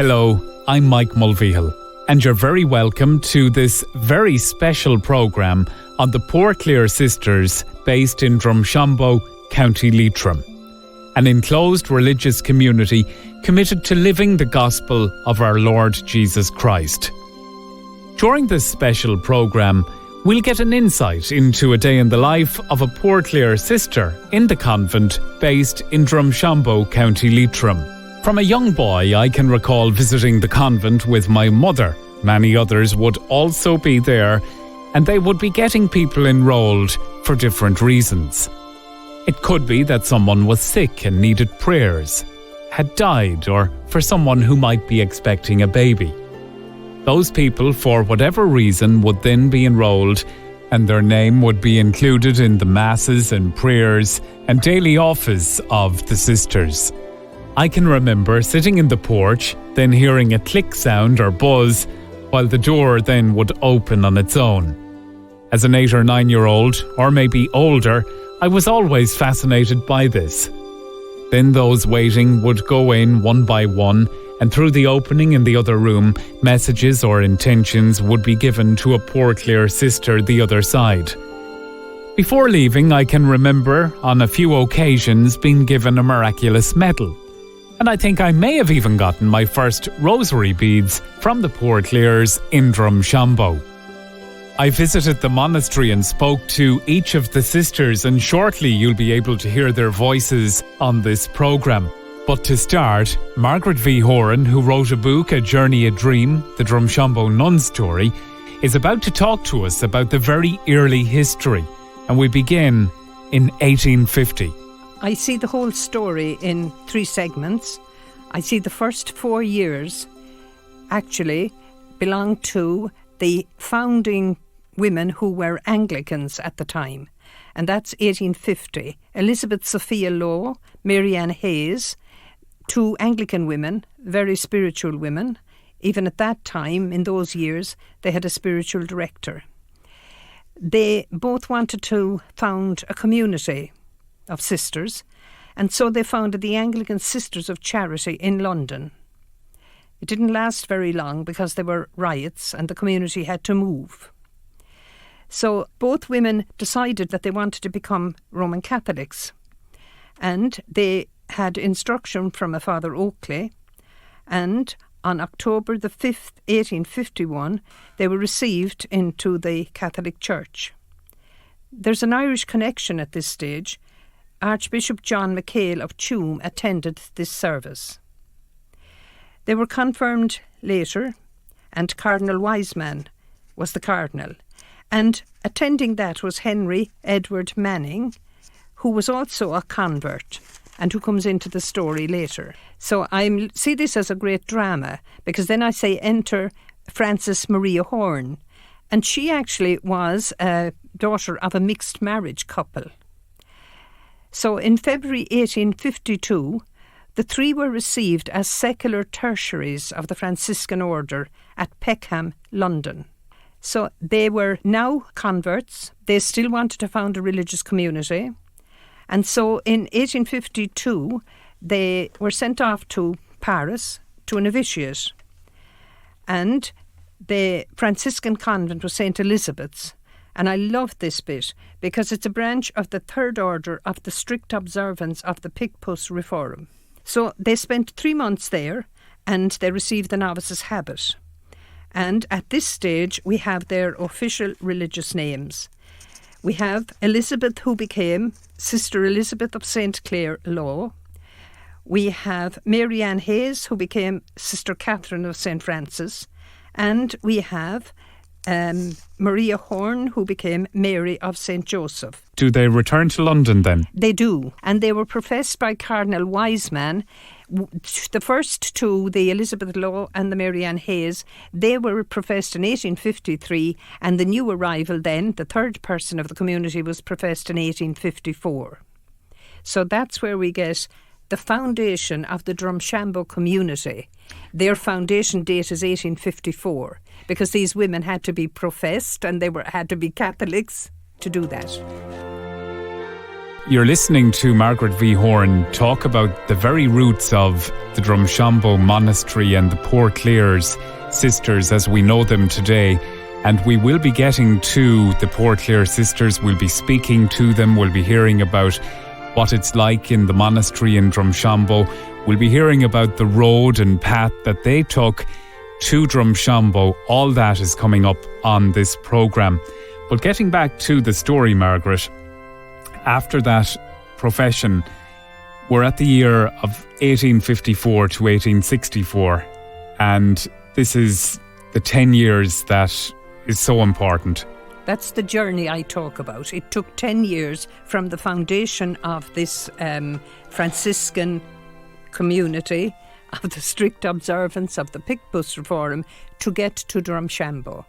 Hello, I'm Mike Mulvihill, and you're very welcome to this very special programme on the Poor Clares sisters based in Drumshanbo, County Leitrim, an enclosed religious community committed to living the gospel of our Lord Jesus Christ. During this special programme, we'll get an insight into a day in the life of a Poor Clares sister in the convent based in Drumshanbo, County Leitrim. From a young boy, I can recall visiting the convent with my mother. Many others would also be there, and they would be getting people enrolled for different reasons. It could be that someone was sick and needed prayers, had died, or for someone who might be expecting a baby. Those people, for whatever reason, would then be enrolled, and their name would be included in the masses and prayers and daily office of the sisters. I can remember sitting in the porch, then hearing a click sound or buzz, while the door then would open on its own. As an 8 or 9-year-old, or maybe older, I was always fascinated by this. Then those waiting would go in one by one, and through the opening in the other room, messages or intentions would be given to a Poor Clares sister the other side. Before leaving, I can remember on a few occasions being given a miraculous medal. And I think I may have even gotten my first rosary beads from the Poor Clares in Drumshanbo. I visited the monastery and spoke to each of the sisters, and shortly you'll be able to hear their voices on this programme. But to start, Margaret V Horan, who wrote a book, A Journey, a Dream, the Drumshanbo Nuns story, is about to talk to us about the very early history. And we begin in 1850. I see the whole story in 3 segments. I see the first 4 years actually belong to the founding women who were Anglicans at the time. And that's 1850. Elizabeth Sophia Lowe, Mary Ann Hayes, 2 Anglican women, very spiritual women. Even at that time, in those years, they had a spiritual director. They both wanted to found a community of sisters, and so they founded the Anglican Sisters of Charity in London. It didn't last very long because there were riots and the community had to move. So both women decided that they wanted to become Roman Catholics, and they had instruction from a Father Oakley, and on October the 5th, 1851, they were received into the Catholic Church. There's an Irish connection at this stage. Archbishop John McHale of Tuam attended this service. They were confirmed later, and Cardinal Wiseman was the cardinal. And attending that was Henry Edward Manning, who was also a convert and who comes into the story later. So I see this as a great drama, because then I say enter Frances Maria Horne, and she actually was a daughter of a mixed marriage couple. So in February 1852, the 3 were received as secular tertiaries of the Franciscan order at Peckham, London. So they were now converts. They still wanted to found a religious community. And so in 1852, they were sent off to Paris to a novitiate. And the Franciscan convent was St. Elizabeth's. And I love this bit because it's a branch of the Third Order of the strict observance of the Picpus Reform. So they spent 3 months there and they received the novice's habit. And at this stage, we have their official religious names. We have Elizabeth, who became Sister Elizabeth of St. Clare Law. We have Mary Ann Hayes, who became Sister Catherine of St. Francis. And we have Maria Horne, who became Mary of St. Joseph. Do they return to London then? They do, and they were professed by Cardinal Wiseman. The first 2, the Elizabeth Law and the Mary Ann Hayes, they were professed in 1853, and the new arrival then, the third person of the community, was professed in 1854. So that's where we get the foundation of the Drumshanbo community. Their foundation date is 1854, because these women had to be professed and they had to be Catholics to do that. You're listening to Margaret V Horan talk about the very roots of the Drumshanbo Monastery and the Poor Clares sisters as we know them today. And we will be getting to the Poor Clare sisters. We'll be speaking to them. We'll be hearing about what it's like in the monastery in Drumshanbo. We'll be hearing about the road and path that they took to Drumshanbo. All that is coming up on this programme. But getting back to the story, Margaret, after that profession, we're at the year of 1854 to 1864, and this is the 10 years that is so important. That's the journey I talk about. It took 10 years from the foundation of this Franciscan community, of the strict observance of the Picpus Reform, to get to Drumshanbo.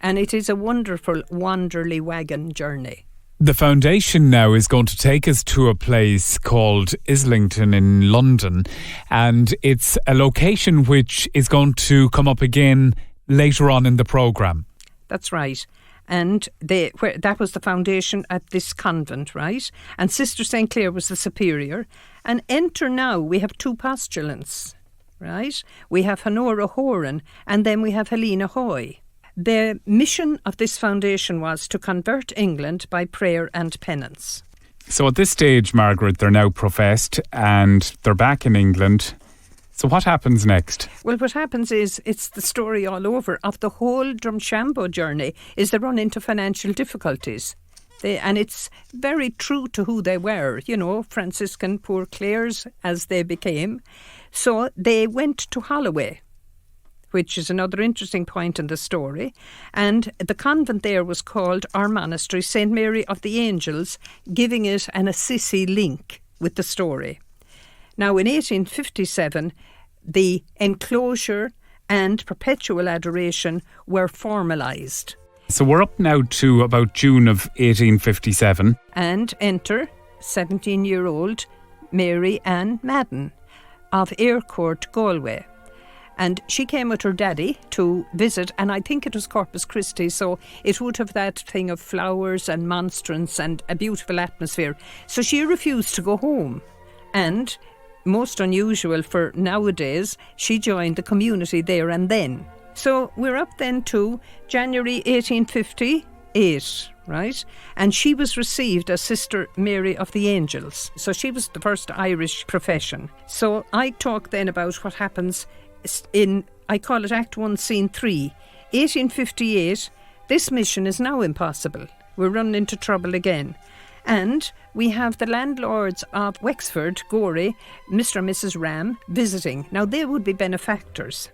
And it is a wonderful Wanderly Wagon journey. The foundation now is going to take us to a place called Islington in London, and it's a location which is going to come up again later on in the programme. That's right. And that was the foundation at this convent, right? And Sister St. Clare was the superior. And enter now, we have two postulants, right? We have Honora Horan, and then we have Helena Hoy. The mission of this foundation was to convert England by prayer and penance. So at this stage, Margaret, they're now professed and they're back in England. So what happens next? Well, what happens is it's the story all over of the whole Drumshanbo journey is they run into financial difficulties. And it's very true to who they were, Franciscan Poor Clares as they became. So they went to Holloway, which is another interesting point in the story. And the convent there was called our monastery, St. Mary of the Angels, giving it an Assisi link with the story. Now, in 1857, the enclosure and perpetual adoration were formalised. So we're up now to about June of 1857. And enter 17-year-old Mary Ann Madden of Aircourt, Galway. And she came with her daddy to visit, and I think it was Corpus Christi, so it would have that thing of flowers and monstrance and a beautiful atmosphere. So she refused to go home. And, most unusual for nowadays, she joined the community there and then. So we're up then to January 1858, right? And she was received as Sister Mary of the Angels. So she was the first Irish profession. So I talk then about what happens I call it Act 1, Scene 3. 1858, this mission is now impossible. We're running into trouble again. And we have the landlords of Wexford, Gorey, Mr. and Mrs. Ram, visiting. Now, they would be benefactors.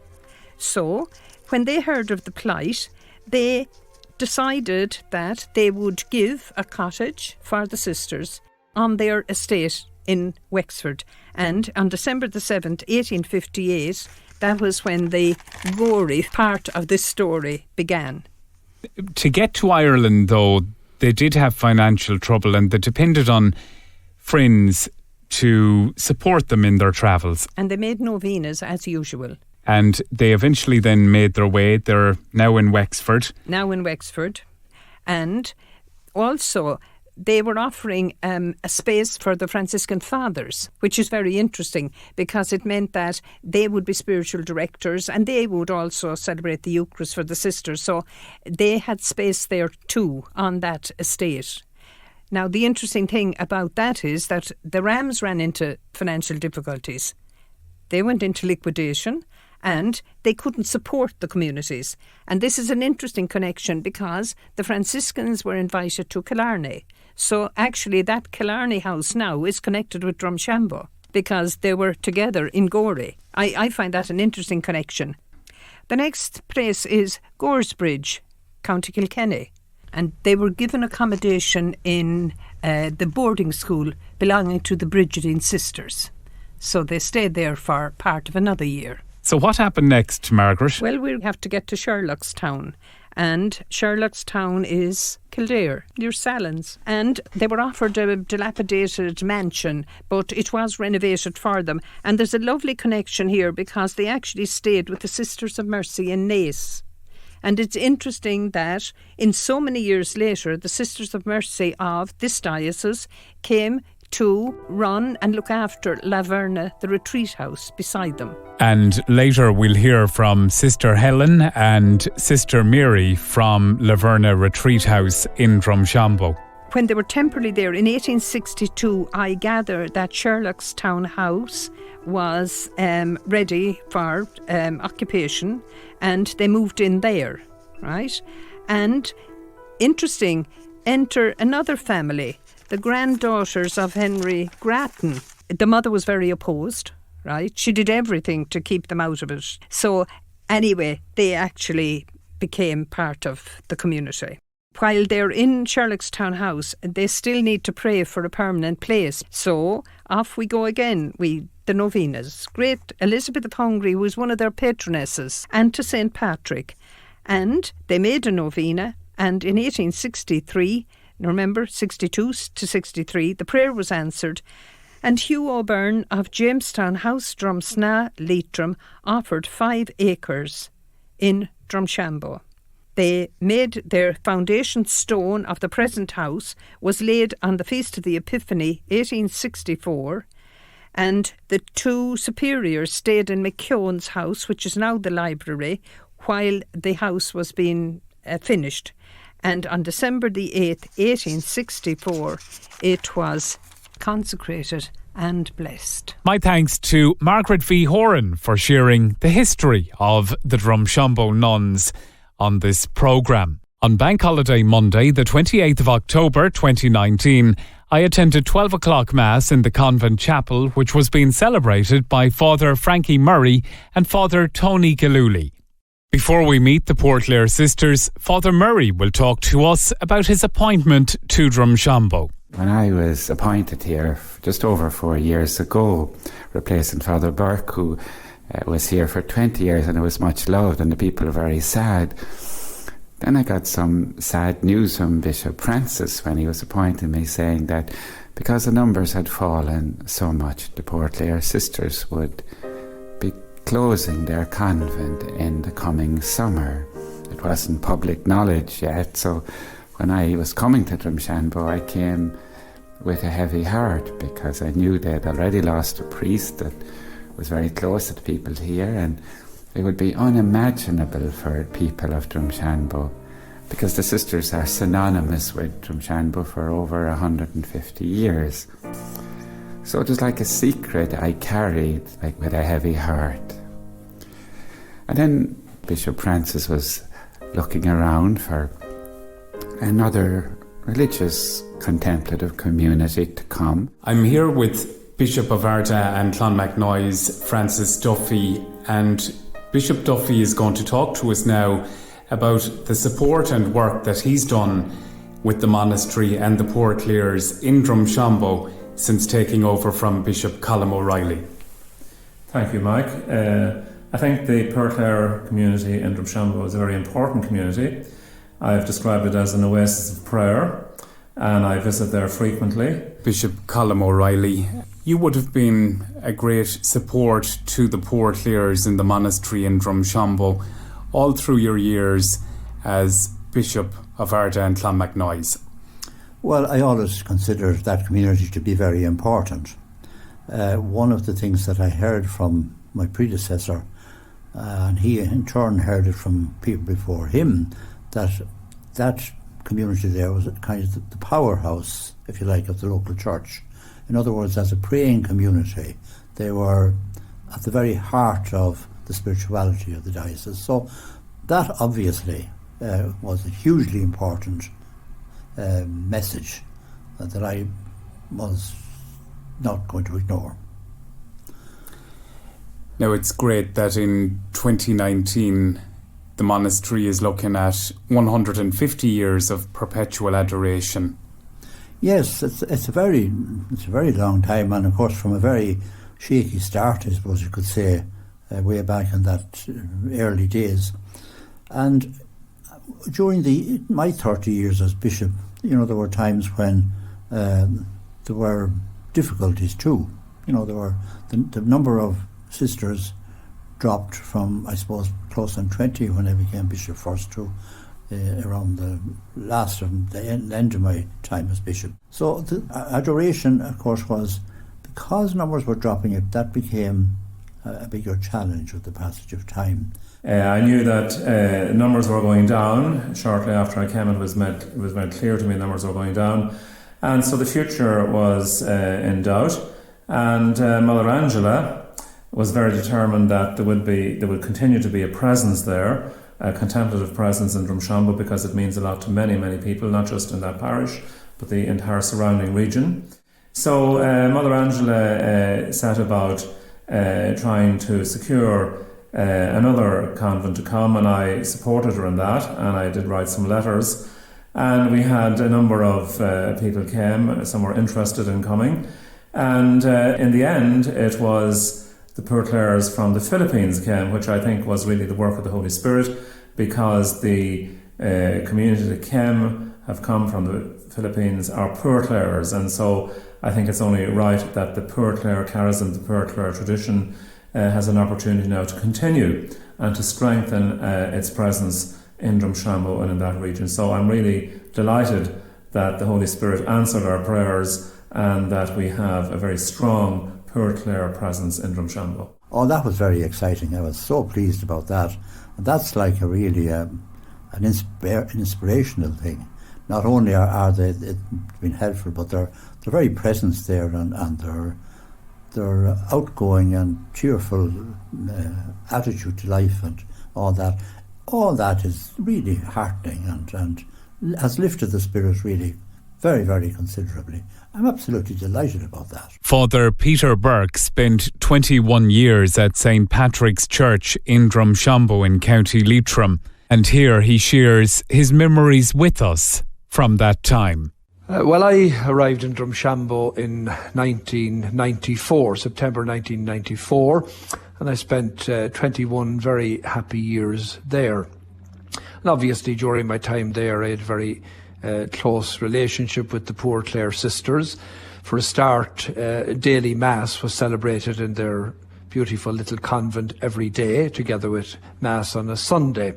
So, when they heard of the plight, they decided that they would give a cottage for the sisters on their estate in Wexford. And on December the 7th, 1858, that was when the gory part of this story began. To get to Ireland, though, they did have financial trouble and they depended on friends to support them in their travels. And they made novenas as usual. And they eventually then made their way. They're now in Wexford. And also, they were offering a space for the Franciscan fathers, which is very interesting because it meant that they would be spiritual directors and they would also celebrate the Eucharist for the sisters. So they had space there too on that estate. Now, the interesting thing about that is that the Rams ran into financial difficulties. They went into liquidation and they couldn't support the communities. And this is an interesting connection because the Franciscans were invited to Killarney. So actually that Killarney house now is connected with Drumshanbo because they were together in Gorey. I find that an interesting connection. The next place is Goresbridge, County Kilkenny. And they were given accommodation in the boarding school belonging to the Brigidine sisters. So they stayed there for part of another year. So what happened next, Margaret? Well, we'll have to get to Sherlockstown. And Sherlockstown is Kildare, near Salins. And they were offered a dilapidated mansion, but it was renovated for them. And there's a lovely connection here because they actually stayed with the Sisters of Mercy in Naas. And it's interesting that in so many years later, the Sisters of Mercy of this diocese came to run and look after Laverna, the retreat house beside them. And later we'll hear from Sister Helen and Sister Mary from Laverna Retreat House in Drumshanbo. When they were temporarily there in 1862, I gather that Sherlockstown House was ready for occupation, and they moved in there, right? And interesting, enter another family, the granddaughters of Henry Grattan. The mother was very opposed, right? She did everything to keep them out of it. So anyway, they actually became part of the community. While they're in Sherlockstown House, they still need to pray for a permanent place. So off we go again. The novenas. Great Elizabeth of Hungary, who was one of their patronesses, and to St. Patrick. And they made a novena, and in 1863, remember, 62 to 63, the prayer was answered, and Hugh O'Byrne of Jamestown House, Drumshanbo, Leitrim, offered 5 acres in Drumshanbo. They made their foundation stone of the present house was laid on the Feast of the Epiphany, 1864, and the 2 superiors stayed in McKeown's house, which is now the library, while the house was being finished. And on December the 8th, 1864, it was consecrated and blessed. My thanks to Margaret V Horan for sharing the history of the Drumshanbo nuns on this programme. On Bank Holiday Monday, the 28th of October 2019, I attended 12 o'clock Mass in the Convent Chapel, which was being celebrated by Father Frankie Murray and Father Tony Gilhooly. Before we meet the Poor Clares sisters, Father Murray will talk to us about his appointment to Drumshanbo. When I was appointed here just over 4 years ago, replacing Father Burke, who was here for 20 years and was much loved, and the people were very sad. Then I got some sad news from Bishop Francis when he was appointing me, saying that because the numbers had fallen so much, the Poor Clares sisters would be closing their convent in the coming summer. It wasn't public knowledge yet, so when I was coming to Drumshanbo, I came with a heavy heart, because I knew they had already lost a priest that was very close to the people here, and it would be unimaginable for people of Drumshanbo, because the sisters are synonymous with Drumshanbo for over 150 years. So it was like a secret I carried, like with a heavy heart. And then Bishop Francis was looking around for another religious contemplative community to come. I'm here with Bishop of Arda and Clonmacnoise, Francis Duffy, and Bishop Duffy is going to talk to us now about the support and work that he's done with the monastery and the Poor Clares in Drumshanbo since taking over from Bishop Colm O'Reilly. Thank you, Mike. I think the Poor Clare community in Drumshanbo is a very important community. I've described it as an oasis of prayer, and I visit there frequently. Bishop Colm O'Reilly, you would have been a great support to the Poor Clares in the monastery in Drumshanbo all through your years as Bishop of Arda and Clonmacnoise. Well, I always considered that community to be very important. One of the things that I heard from my predecessor, and he in turn heard it from people before him, that community there was kind of the powerhouse, if you like, of the local church. In other words, as a praying community, they were at the very heart of the spirituality of the diocese. So that obviously was a hugely important message that I was not going to ignore. Now, it's great that in 2019 the monastery is looking at 150 years of perpetual adoration. Yes, it's a very long time, and of course from a very shaky start, I suppose you could say, way back in that early days. And during my 30 years as bishop, there were times when there were difficulties too. There were the number of sisters dropped from, I suppose, close on 20 when I became bishop first to around the last of the end of my time as bishop. So the adoration, of course, was, because numbers were dropping, that became a bigger challenge with the passage of time. I knew that numbers were going down. Shortly after I came, it was made clear to me numbers were going down. And so the future was in doubt. And Mother Angela was very determined that there would continue to be a presence there, a contemplative presence in Drumshanbo, because it means a lot to many, many people, not just in that parish, but the entire surrounding region. So Mother Angela set about trying to secure another convent to come, and I supported her in that, and I did write some letters, and we had a number of people came, some were interested in coming, and in the end it was the Poor Clares from the Philippines came, which I think was really the work of the Holy Spirit, because the community that came have come from the Philippines are Poor Clares, and so I think it's only right that the Poor Clare charism, the Poor Clare tradition has an opportunity now to continue and to strengthen its presence in Drumshanbo and in that region. So I'm really delighted that the Holy Spirit answered our prayers and that we have a very strong Poor Clare presence in Drumshanbo. Oh, that was very exciting. I was so pleased about that. And that's like a really an inspirational thing. Not only are they been helpful, but their very presence there and their outgoing and cheerful attitude to life and all that is really heartening and has lifted the spirit really very, very considerably. I'm absolutely delighted about that. Father Peter Burke spent 21 years at St Patrick's Church in Drumshanbo in County Leitrim, and here he shares his memories with us from that time. Well, I arrived in Drumshanbo in 1994, September 1994, and I spent 21 very happy years there. And obviously during my time there I had a very close relationship with the Poor Clare sisters. For a start, daily Mass was celebrated in their beautiful little convent every day, together with Mass on a Sunday.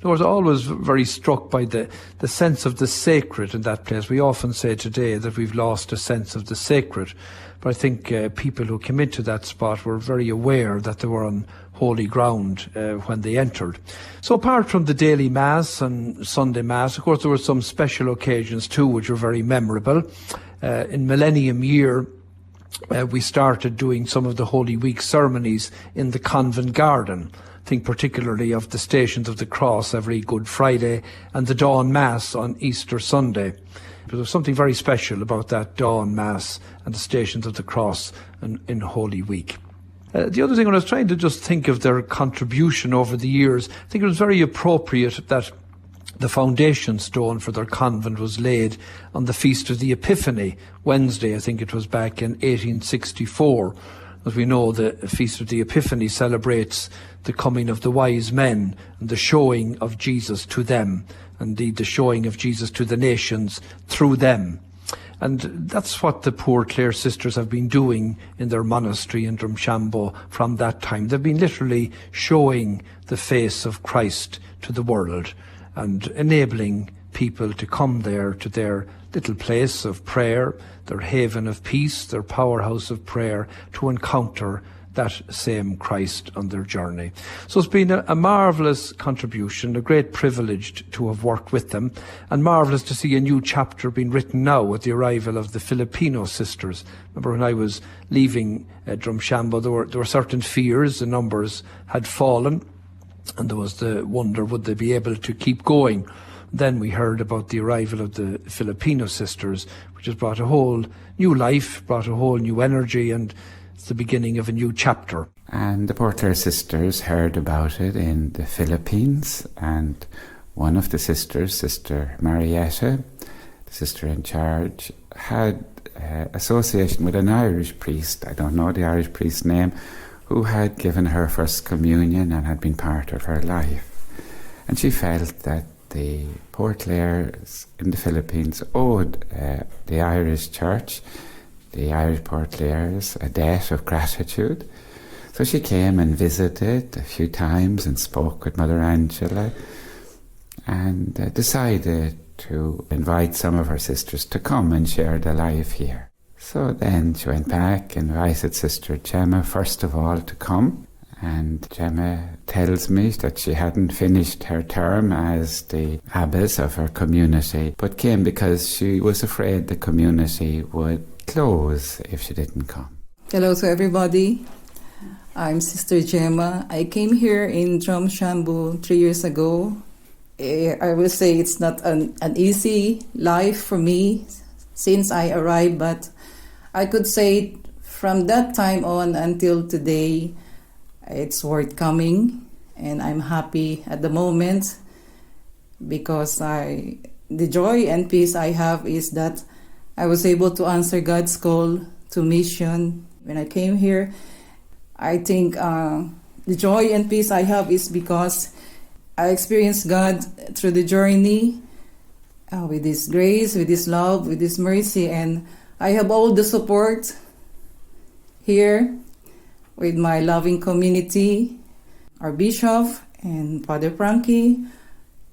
I was always very struck by the sense of the sacred in that place. We often say today that we've lost a sense of the sacred, but I think people who came into that spot were very aware that they were on holy ground when they entered. So apart from the daily Mass and Sunday Mass, of course there were some special occasions too which were very memorable. In Millennium Year, we started doing some of the Holy Week ceremonies in the convent garden. Think particularly of the Stations of the Cross every Good Friday and the Dawn Mass on Easter Sunday. There was something very special about that Dawn Mass and the Stations of the Cross in Holy Week. The other thing, when I was trying to just think of their contribution over the years, I think it was very appropriate that the foundation stone for their convent was laid on the Feast of the Epiphany, Wednesday, I think it was back in 1864. As we know, the Feast of the Epiphany celebrates the coming of the wise men and the showing of Jesus to them, indeed the showing of Jesus to the nations through them. And that's what the Poor Clare sisters have been doing in their monastery in Drumshanbo from that time. They've been literally showing the face of Christ to the world and enabling people to come there to their little place of prayer, their haven of peace, their powerhouse of prayer, to encounter that same Christ on their journey. So it's been a marvellous contribution, a great privilege to have worked with them, and marvellous to see a new chapter being written now with the arrival of the Filipino sisters. Remember when I was leaving Drumshanbo, there were certain fears, the numbers had fallen, and there was the wonder, would they be able to keep going? Then we heard about the arrival of the Filipino sisters, which has brought a whole new life, brought a whole new energy, and it's the beginning of a new chapter. And the Poor Clare sisters heard about it in the Philippines, and one of the sisters, Sister Marietta, the sister in charge, had association with an Irish priest, I don't know the Irish priest's name, who had given her first communion and had been part of her life. And she felt that the Poor Clares in the Philippines owed the Irish Church, the Irish Poor Clares, a debt of gratitude. So So she came and visited a few times and spoke with Mother Angela and decided to invite some of her sisters to come and share their life here. So then she went back, invited Sister Gemma first of all to come, and Gemma tells me that she hadn't finished her term as the abbess of her community, but came because she was afraid the community would close if she didn't come. Hello to everybody. I'm Sister Gemma. I came here in Drumshanbo 3 years ago. I will say it's not an easy life for me since I arrived, but I could say from that time on until today, it's worth coming, and I'm happy at the moment because the joy and peace I have is that I was able to answer God's call to mission. When I came here, I think the joy and peace I have is because I experienced God through the journey with His grace, with His love, with His mercy, and I have all the support here with my loving community, our bishop and Father Frankie,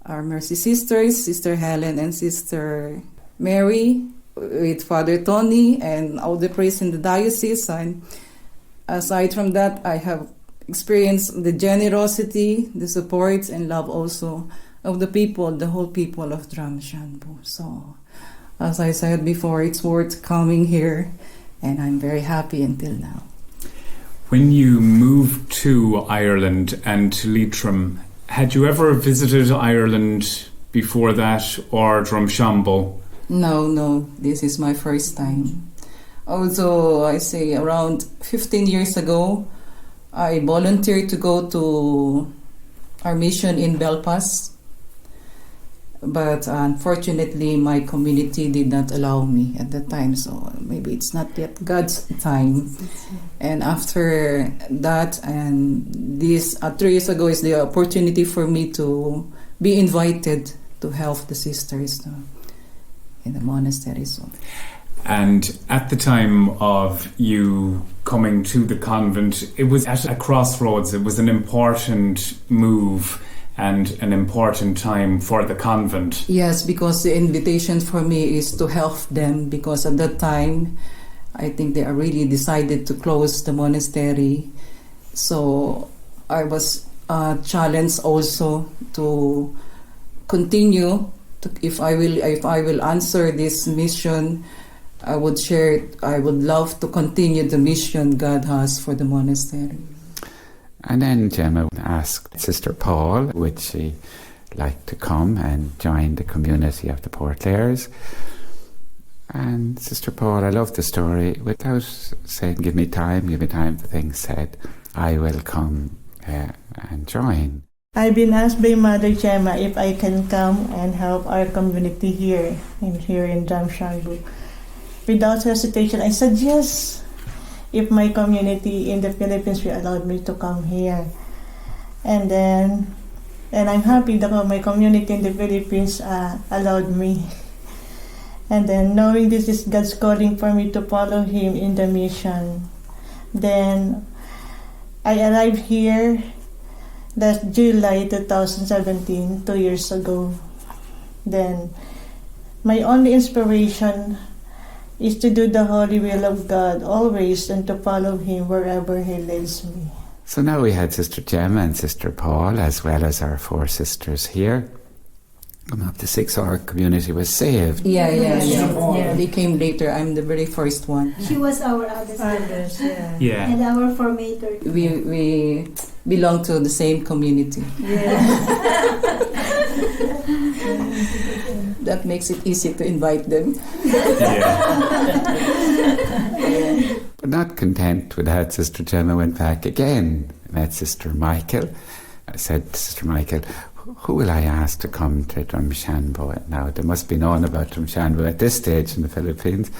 our mercy sisters, Sister Helen and Sister Mary, with Father Tony and all the priests in the diocese. And aside from that, I have experienced the generosity, the support and love also of the people, the whole people of Drumshanbo. So, as I said before, it's worth coming here, and I'm very happy until now. When you moved to Ireland and to Leitrim, had you ever visited Ireland before that, or Drumshanbo? No, this is my first time. Also, I say around 15 years ago, I volunteered to go to our mission in Belfast, but unfortunately my community did not allow me at that time, so maybe it's not yet God's time. And after that, and this 3 years ago is the opportunity for me to be invited to help the sisters in the monastery. So. And at the time of you coming to the convent, it was at a crossroads. It was an important move and an important time for the convent. Yes, because the invitation for me is to help them, because at that time I think they are really decided to close the monastery. So I was challenged also to continue. If I will answer this mission, I would share it. I would love to continue the mission God has for the monastery. And then Gemma asked Sister Paul, would she like to come and join the community of the Poor Clares? And Sister Paul, I love the story, without saying, give me time to think, said, I will come and join. I've been asked by Mother Gemma if I can come and help our community here in Drumshanbo. Without hesitation, I said yes, if my community in the Philippines will allow me to come here. And I'm happy that my community in the Philippines allowed me. And then knowing this is God's calling for me to follow Him in the mission, then I arrived here last July 2017, 2 years ago. Then my only inspiration is to do the holy will of God always and to follow Him wherever He leads me. So now we had Sister Gemma and Sister Paul, as well as our 4 sisters here. Up to 6, our community was saved. Yeah. They came later. I'm the very first one. She was our eldest. Yeah. And our formator. We belong to the same community. Yeah. That makes it easy to invite them. But not content with that, Sister Gemma went back again, met Sister Michael. I said to Sister Michael, who will I ask to come to Drumshanbo now? They must be known about Drumshanbo at this stage in the Philippines.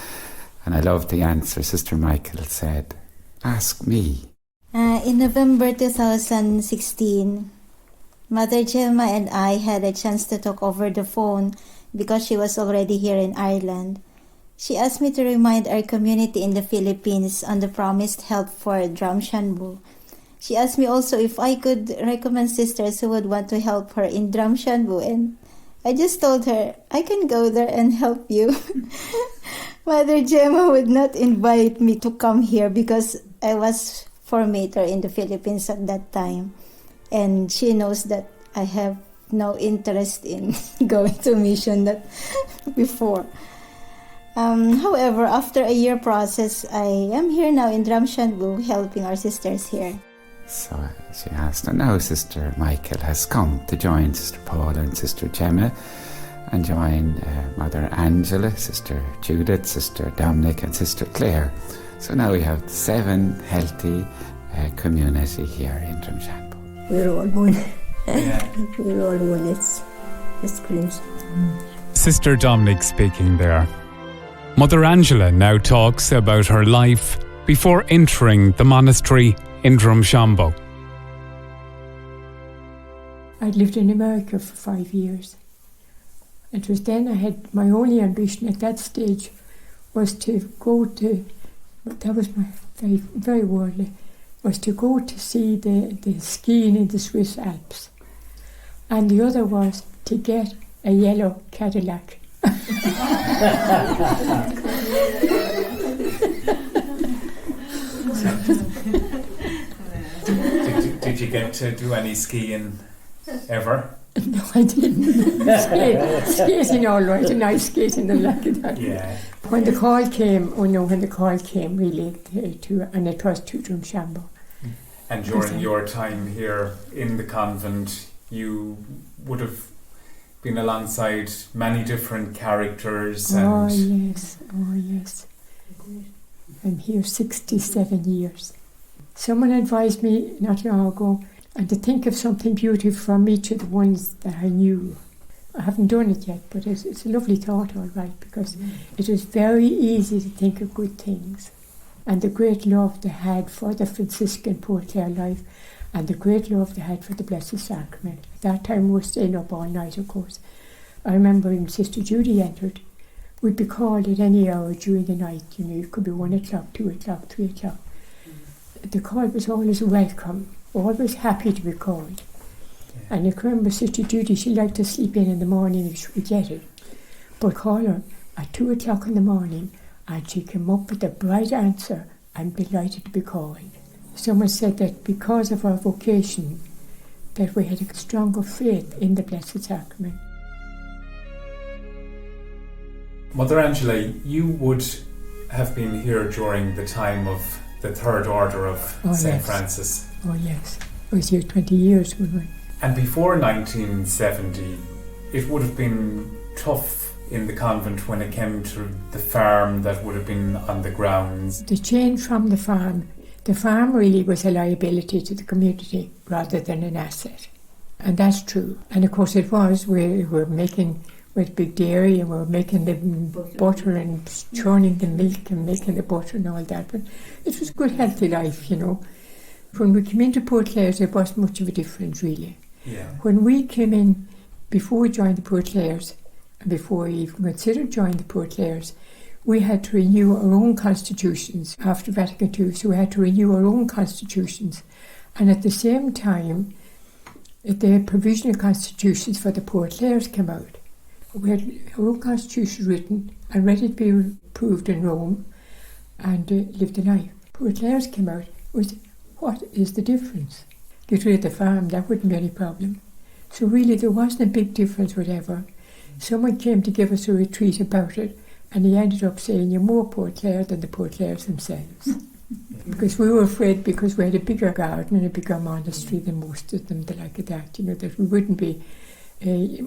And I loved the answer. Sister Michael said, ask me. In November 2016, Mother Gemma and I had a chance to talk over the phone because she was already here in Ireland. She asked me to remind our community in the Philippines on the promised help for Drumshanbo. She asked me also if I could recommend sisters who would want to help her in Drumshanbo, and I just told her, I can go there and help you. Mother Gemma would not invite me to come here because I was formator in the Philippines at that time. And she knows that I have no interest in going to mission that before. However, after a year process, I am here now in Drumshanbo helping our sisters here. So she asked, and now Sister Michael has come to join Sister Paula and Sister Gemma and join Mother Angela, Sister Judith, Sister Dominic and Sister Clare. So now we have 7 healthy community here in Drumshanbo. We're all one. Yeah. We're all one. It's cleansed. Sister Dominic speaking there. Mother Angela now talks about her life before entering the monastery in Drumshanbo. I'd lived in America for 5 years. It was then I had my only ambition at that stage was to go to, that was my very worldly, was to go to see the skiing in the Swiss Alps. And the other was to get a yellow Cadillac. Did you get to do any skiing ever? No, I didn't. Skating all right, and I skating a lot of that. Yeah. When the call came, really and it was to Drumshanbo. And during your time here in the convent, you would have been alongside many different characters. Oh yes. I'm here 67 years. Someone advised me not long ago, and to think of something beautiful from each of the ones that I knew. I haven't done it yet, but it's a lovely thought, all right, because it was very easy to think of good things. And the great love they had for the Franciscan Poor Clare life, and the great love they had for the Blessed Sacrament. At that time we were staying up all night, of course. I remember when Sister Judy entered, we'd be called at any hour during the night. You know, it could be 1 o'clock, 2 o'clock, 3 o'clock. The call was always welcome, always happy to be called. Yeah. And I can remember Sister Judy, she liked to sleep in the morning if she could get it. But call her at 2 o'clock in the morning and she came up with a bright answer and delighted to be called. Someone said that because of our vocation, that we had a stronger faith in the Blessed Sacrament. Mother Angela, you would have been here during the time of the Third Order of St. Francis. Oh yes, I was here 20 years. And before 1970, it would have been tough in the convent when it came to the farm that would have been on the grounds. The change from the farm really was a liability to the community rather than an asset. And that's true. And of course it was. We were making with big dairy and we were making the butter and churning the milk and making the butter and all that. But it was a good, healthy life, you know. When we came into Poor Clares, there wasn't much of a difference, really. Yeah. When we came in, before we joined the Poor Clares, and before we even considered joining the Poor Clares, we had to renew our own constitutions after Vatican II, so we had to renew our own constitutions. And at the same time, the provisional constitutions for the Poor Clares came out. We had our own constitution written and ready to be approved in Rome and lived a life. Poor Clares came out. What is the difference? Get rid of the farm, that wouldn't be any problem. So really there wasn't a big difference whatever. Someone came to give us a retreat about it and he ended up saying you're more Poor Clare than the Poor Clares themselves. Because we were afraid, because we had a bigger garden and a bigger monastery than most of them, like that, you know, that we wouldn't be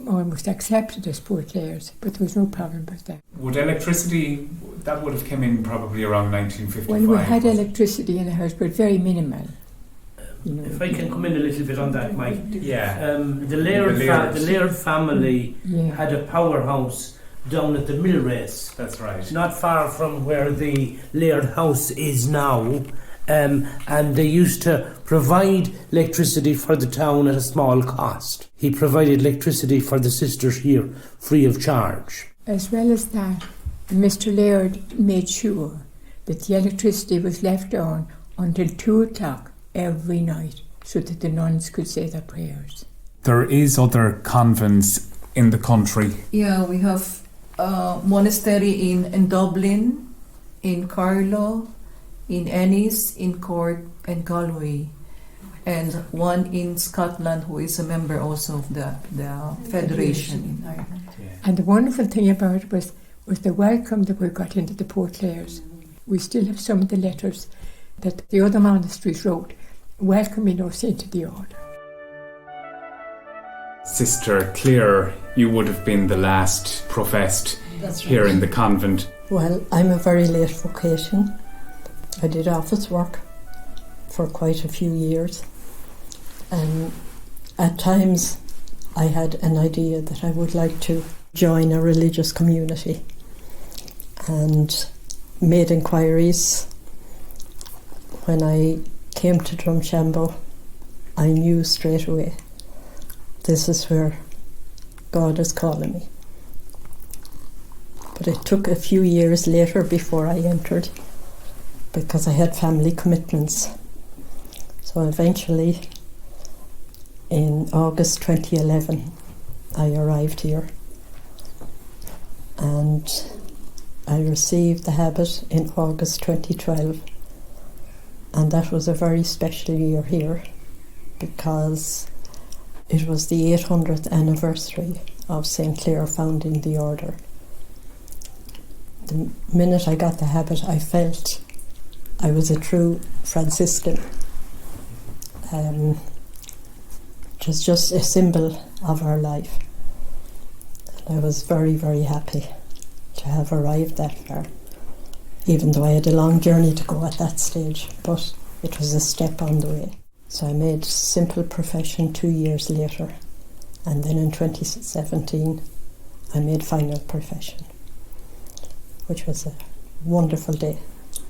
almost accepted as Poor Clares, but there was no problem with that. Would electricity, that would have come in probably around 1955? Well, we had electricity in the house, but very minimal. You know, if I can come in a little bit on that, Mike. Yeah. The Laird family had a powerhouse down at the mill race. That's right. Not far from where the Laird house is now. And they used to provide electricity for the town at a small cost. He provided electricity for the sisters here free of charge. As well as that, Mr. Laird made sure that the electricity was left on until 2 o'clock every night so that the nuns could say their prayers. There is other convents in the country. Yeah, we have a monastery in Dublin, in Carlow, in Ennis, in Cork and Galway, and one in Scotland who is a member also of the Federation in Ireland. Yeah. And the wonderful thing about it was the welcome that we got into the Poor Clares. We still have some of the letters that the other monasteries wrote welcoming us into the order. Sister Clare, you would have been the last professed here in the convent. Well, I'm a very late vocation. I did office work for quite a few years, and at times I had an idea that I would like to join a religious community and made inquiries. When I came to Drumshanbo, I knew straight away this is where God is calling me. But it took a few years later before I entered because I had family commitments. So eventually, in August 2011, I arrived here and I received the habit in August 2012, and that was a very special year here because it was the 800th anniversary of St. Clare founding the order. The minute I got the habit, I felt I was a true Franciscan. It was just a symbol of our life. And I was very, very happy to have arrived that far, even though I had a long journey to go at that stage, but it was a step on the way. So I made simple profession 2 years later, and then in 2017 I made final profession, which was a wonderful day,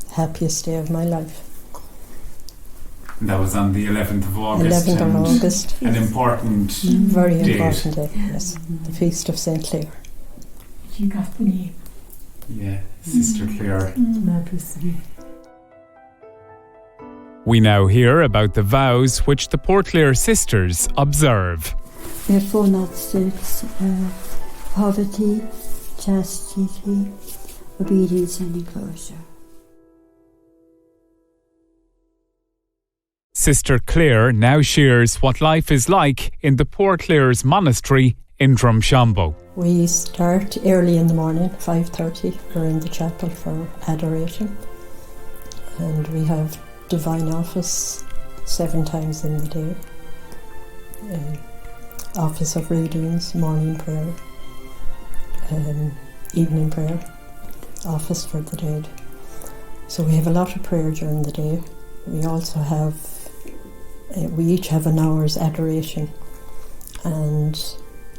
the happiest day of my life. And that was on the 11th of August. 11th of August. An important very date. Important day, yes. The Feast of St. Clare. You got the name. Yeah, Sister Clare. Margaret. We now hear about the vows which the Poor Clare sisters observe. They're 406, poverty, chastity, obedience and enclosure. Sister Clare now shares what life is like in the Poor Clares Monastery in Drumshanbo. We start early in the morning, 5:30. We're in the chapel for adoration, and we have divine office 7 times in the day. Office of readings, morning prayer, evening prayer, office for the dead. So we have a lot of prayer during the day. We also have, we each have an hour's adoration, and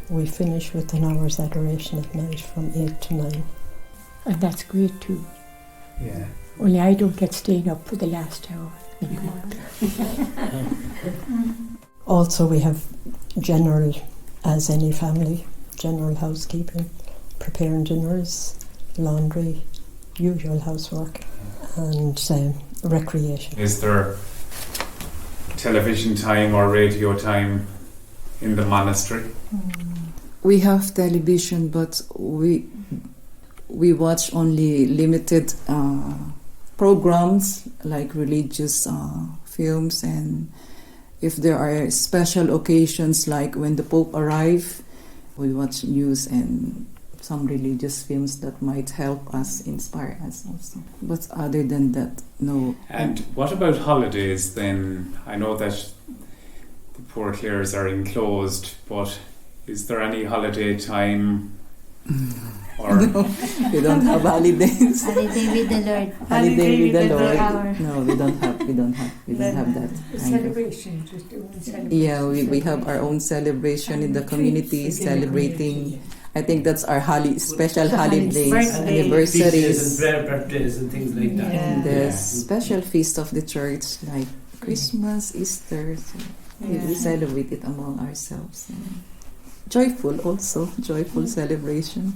we finish with an hour's adoration at night from 8 to 9. And that's great too. Yeah. Only I don't get staying up for the last hour. Also we have general, as any family, general housekeeping, preparing dinners, laundry, usual housework, and recreation. Is there television time or radio time in the monastery? We have television, but we watch only limited programs like religious films, and if there are special occasions like when the Pope arrives, we watch news and some religious films that might help us, inspire us also. But other than that, no. And what about holidays then? I know that the Poor Clares are enclosed, but is there any holiday time? Or no, we don't have holidays. Holiday with the Lord. Holiday with the Lord. No, we don't have that. Celebration, just doing celebration. Yeah, we have our own celebration in the community, celebrating. I think that's our special holidays, anniversaries, and birthdays and things like that. And the special feast of the church, like Christmas, Easter. So we celebrate it among ourselves. Joyful also, joyful celebration.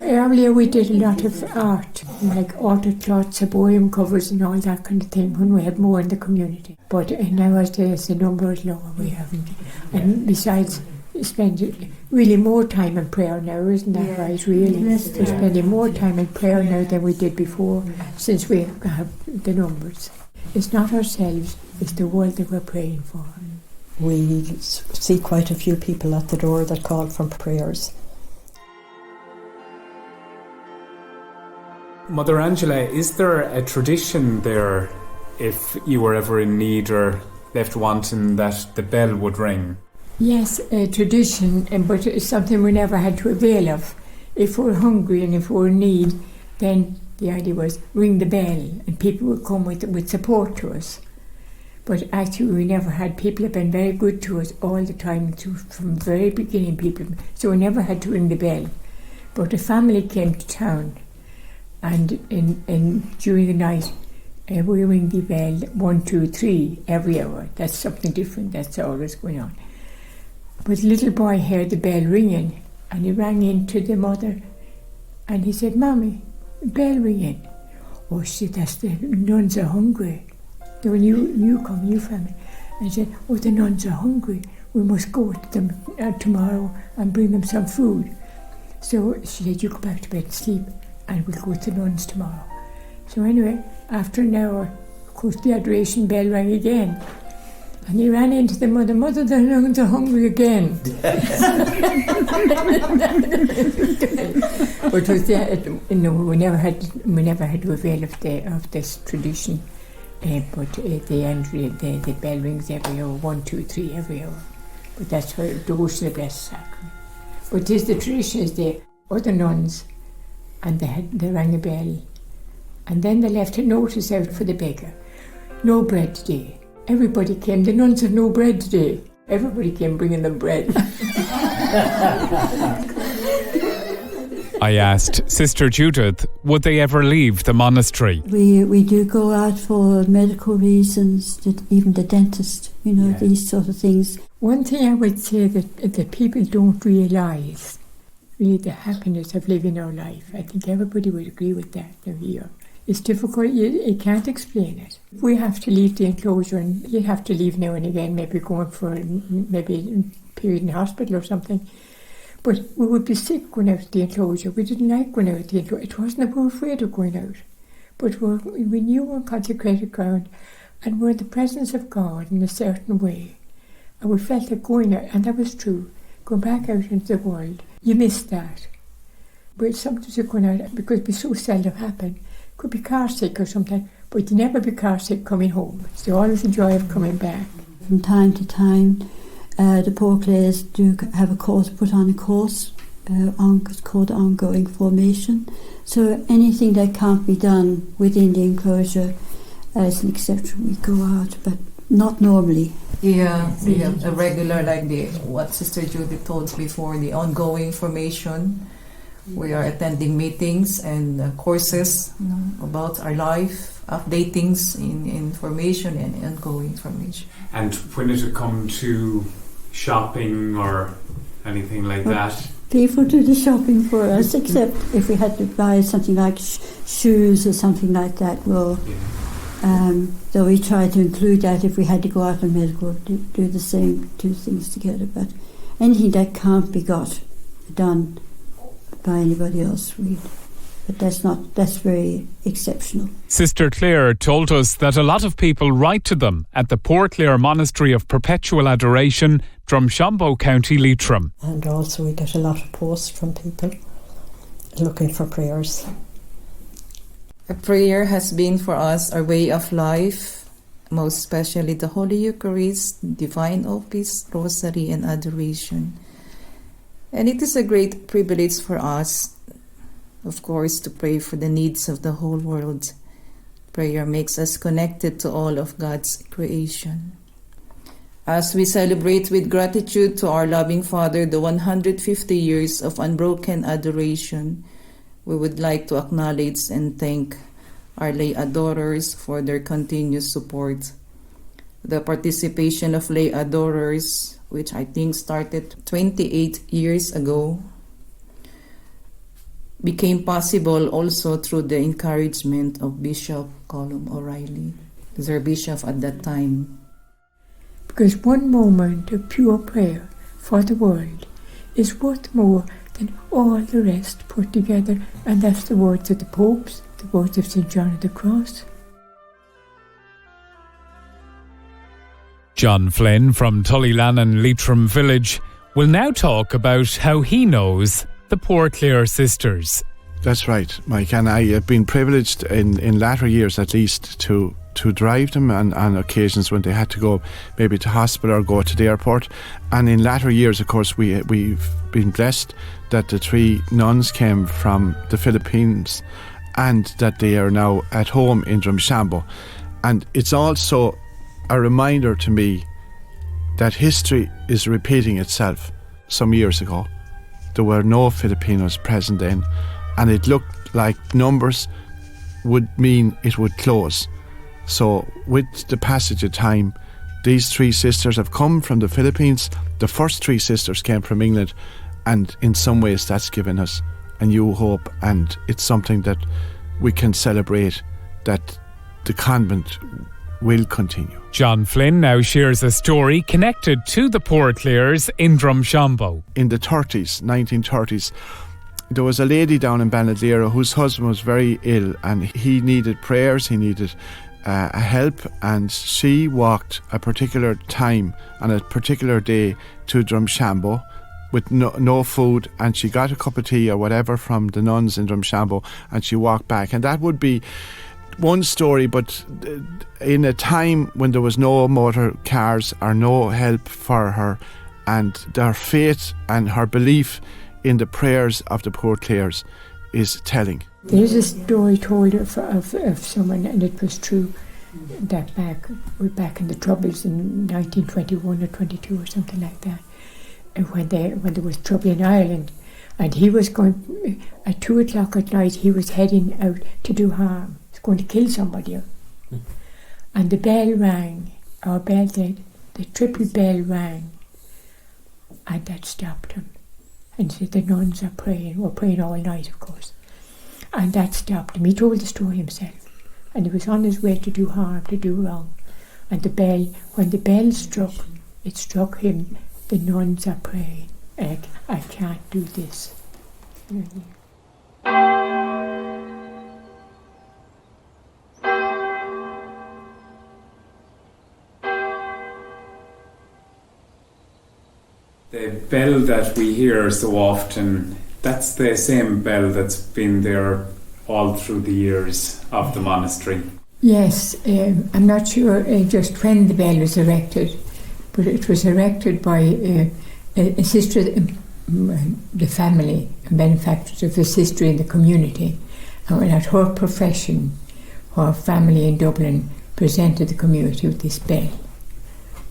Earlier we did a lot of art, like altered cloths, bohem covers and all that kind of thing when we had more in the community. But nowadays the number is lower, we haven't. And besides, spend really more time in prayer now, isn't that right, really? We're spending more time in prayer now than we did before, since we have the numbers. It's not ourselves, it's the world that we're praying for. We see quite a few people at the door that call for prayers. Mother Angela, is there a tradition there, if you were ever in need or left wanting, that the bell would ring? Yes, a tradition, but it's something we never had to avail of. If we were hungry and if we were in need, then the idea was ring the bell and people would come with support to us. But actually we never had. People have been very good to us all the time, from the very beginning, people. So we never had to ring the bell. But a family came to town, and during the night we ring the bell 1, 2, 3 every hour. That's something different, that's always going on. But the little boy heard the bell ringing, and he rang into the mother and he said, "Mommy, bell ringing." Oh, she said, "That's the nuns are hungry. When you come, you family." And he said, "Oh, the nuns are hungry. We must go to them tomorrow and bring them some food." So she said, "You go back to bed and sleep, and we'll go to the nuns tomorrow." So anyway, after an hour, of course, the adoration bell rang again. And he ran into the mother. "Mother, the nuns are hungry again." But was we never had to avail of this tradition. But the bell rings every hour, 1, 2, 3 every hour. But that's for those the Blessed Sacrament. But the tradition is the other nuns, and they rang a bell, and then they left a notice out for the beggar. "No bread today." Everybody came. The nuns had no bread today. Everybody came bringing them bread. I asked Sister Judith, would they ever leave the monastery? We do go out for medical reasons, even the dentist, these sort of things. One thing I would say that people don't realise, really, the happiness of living our life. I think everybody would agree with that now here. It's difficult, you can't explain it. We have to leave the enclosure, and you have to leave now and again, maybe going for maybe a period in hospital or something. But we would be sick going out of the enclosure. We didn't like going out of the enclosure. It wasn't that we were afraid of going out. But we knew we were on consecrated ground, and we're in the presence of God in a certain way. And we felt like going out, and that was true, going back out into the world. You miss that. But sometimes you're going out, because it so seldom happen. Could be car sick or something, but you never be car sick coming home. It's always the joy of coming back. From time to time, the Poor Clares do have a course, put on a course, it's called Ongoing Formation. So anything that can't be done within the enclosure as an exception, we go out, but not normally. Yeah, we have a regular, like what Sister Judith told before, the ongoing formation. We are attending meetings and courses about our life, updatings in information and ongoing information. And when did it come to shopping or anything like that? People do the shopping for us, except if we had to buy something like shoes or something like that. So we try to include that if we had to go out on medical, do the same two things together. But anything that can't be done by anybody else, but that's very exceptional. Sister Clare told us that a lot of people write to them at the Poor Clare Monastery of Perpetual Adoration, Drumshanbo, County Leitrim. And also we get a lot of posts from people looking for prayers. A prayer has been for us our way of life, most especially the Holy Eucharist, Divine Office, Rosary and Adoration. And it is a great privilege for us, of course, to pray for the needs of the whole world. Prayer makes us connected to all of God's creation. As we celebrate with gratitude to our loving Father the 150 years of unbroken adoration, we would like to acknowledge and thank our lay adorers for their continuous support. The participation of lay adorers, which I think started 28 years ago, became possible also through the encouragement of Bishop Colm O'Reilly, their bishop at that time. Because one moment of pure prayer for the world is worth more than all the rest put together, and that's the words of the popes, the words of St. John of the Cross. John Flynn from Tullylannon Leitrim village will now talk about how he knows the Poor Clares sisters. That's right, Mike, and I have been privileged in latter years at least to drive them on occasions when they had to go maybe to hospital or go to the airport. And in latter years, of course, we've been blessed that the 3 nuns came from the Philippines and that they are now at home in Drumshanbo. And it's also a reminder to me that history is repeating itself. Some years ago, there were no Filipinos present then, and it looked like numbers would mean it would close. So with the passage of time, these 3 sisters have come from the Philippines. The first 3 sisters came from England, and in some ways that's given us a new hope, and it's something that we can celebrate, that the convent will continue. John Flynn now shares a story connected to the Poor Clares in Drumshanbo. In the 1930s, there was a lady down in Balladera whose husband was very ill, and he needed prayers, he needed help, and she walked a particular time on a particular day to Drumshanbo with no food, and she got a cup of tea or whatever from the nuns in Drumshanbo, and she walked back. And that would be one story, but in a time when there was no motor cars or no help for her, and her faith and her belief in the prayers of the Poor Clares is telling. There's a story told of someone, and it was true, that we're back in the Troubles in 1921 or 22 or something like that, and when there was trouble in Ireland, and he was going at 2 o'clock at night. He was heading out to do harm. He was going to kill somebody, and the bell rang. The triple bell rang, and that stopped him. And he said, the nuns are praying. We're praying all night, of course. And that stopped him. He told the story himself. And he was on his way to do harm, to do wrong. And when the bell struck, it struck him, the nuns are praying. I can't do this. The bell that we hear so often, that's the same bell that's been there all through the years of the monastery. Yes, I'm not sure just when the bell was erected, but it was erected by a sister, the family, benefactors of the sister in the community. And at her profession, her family in Dublin presented the community with this bell.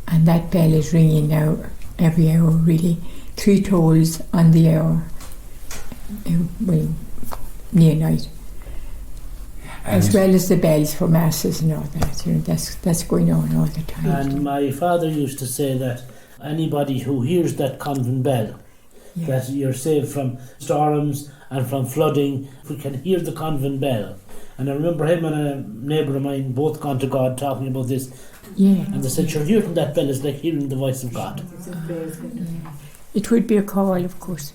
And that bell is ringing now every hour, really. 3 tolls on the hour, near night. As well as the bells for masses and all that. That's going on all the time. And my father used to say that anybody who hears that convent bell, that you're saved from storms and from flooding, if we can hear the convent bell. And I remember him and a neighbour of mine both gone to God talking about this. Yeah. And they said, sure, hearing that bell is like hearing the voice of God. It would be a call, of course.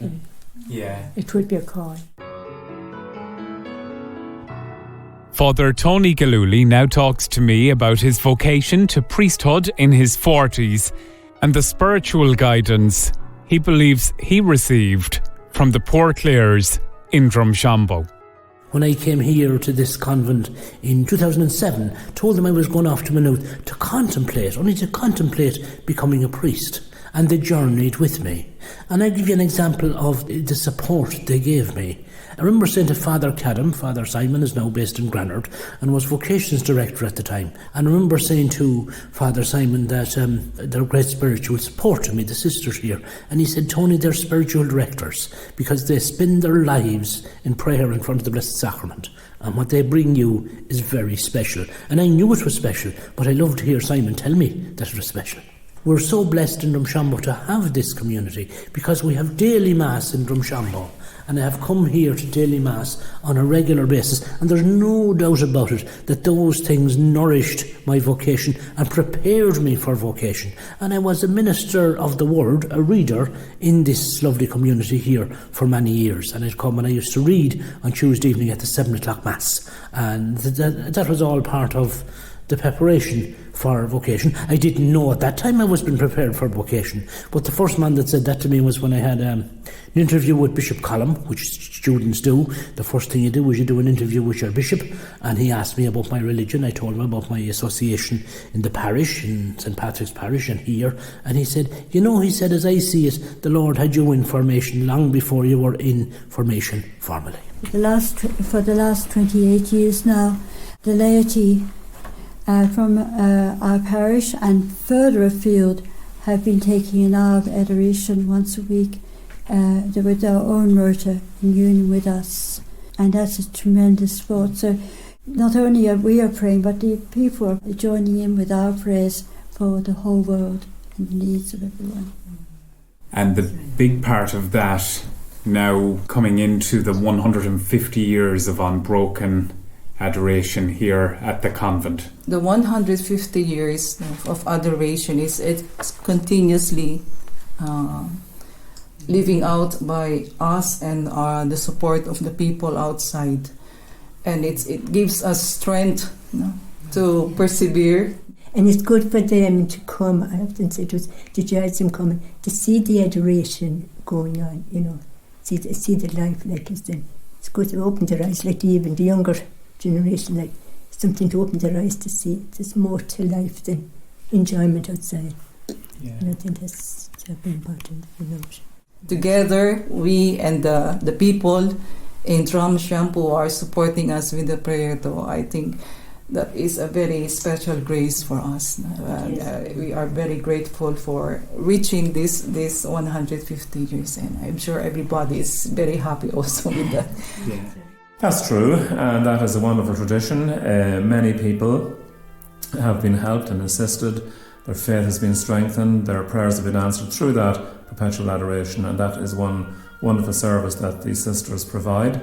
Yeah. It would be a call. Father Tony Gilhooly now talks to me about his vocation to priesthood in his 40s and the spiritual guidance he believes he received from the Poor Clares in Drumshanbo. When I came here to this convent in 2007, told them I was going off to Maynooth to contemplate becoming a priest. And they journeyed with me. And I'll give you an example of the support they gave me. I remember saying to Father Cadam, Father Simon is now based in Granard and was vocations director at the time. And I remember saying to Father Simon that they're great spiritual support to me, the sisters here. And he said, Tony, they're spiritual directors because they spend their lives in prayer in front of the Blessed Sacrament. And what they bring you is very special. And I knew it was special, but I loved to hear Simon tell me that it was special. We're so blessed in Drumshanbo to have this community because we have daily Mass in Drumshanbo. and I have come here to daily Mass on a regular basis, and there's no doubt about it that those things nourished my vocation and prepared me for vocation. And I was a minister of the Word, a reader in this lovely community here for many years, and I'd come and I used to read on Tuesday evening at the 7 o'clock Mass, and that was all part of the preparation for vocation. I didn't know at that time I was being prepared for vocation, but the first man that said that to me was when I had an interview with Bishop Colm, which students do. The first thing you do is you do an interview with your bishop, and he asked me about my religion. I told him about my association in the parish, in St Patrick's Parish and here, and he said, he said, as I see it, the Lord had you in formation long before you were in formation formally. For the last 28 years now, the laity from our parish and further afield have been taking an hour of adoration once a week with our own rota in union with us, and that's a tremendous sport. So not only are we praying, but the people are joining in with our prayers for the whole world and the needs of everyone. And the big part of that now coming into the 150 years of Unbroken adoration here at the convent. The 150 years of adoration it's continuously living out by us and the support of the people outside, and it gives us strength to persevere. And it's good for them to come. I often say to them coming to see the adoration going on. See the life like it's then. It's good to open their eyes, like even the younger generation, like something to open their eyes to see. There's more to life than enjoyment outside. Yeah. And I think that's very important. Together, we and the people in Drumshanbo are supporting us with the prayer, though. I think that is a very special grace for us. We are very grateful for reaching this 150 years, and I'm sure everybody is very happy also with that. Yeah. That's true, and that is a wonderful tradition. Many people have been helped and assisted. Their faith has been strengthened. Their prayers have been answered through that perpetual adoration, and that is one wonderful service that the sisters provide.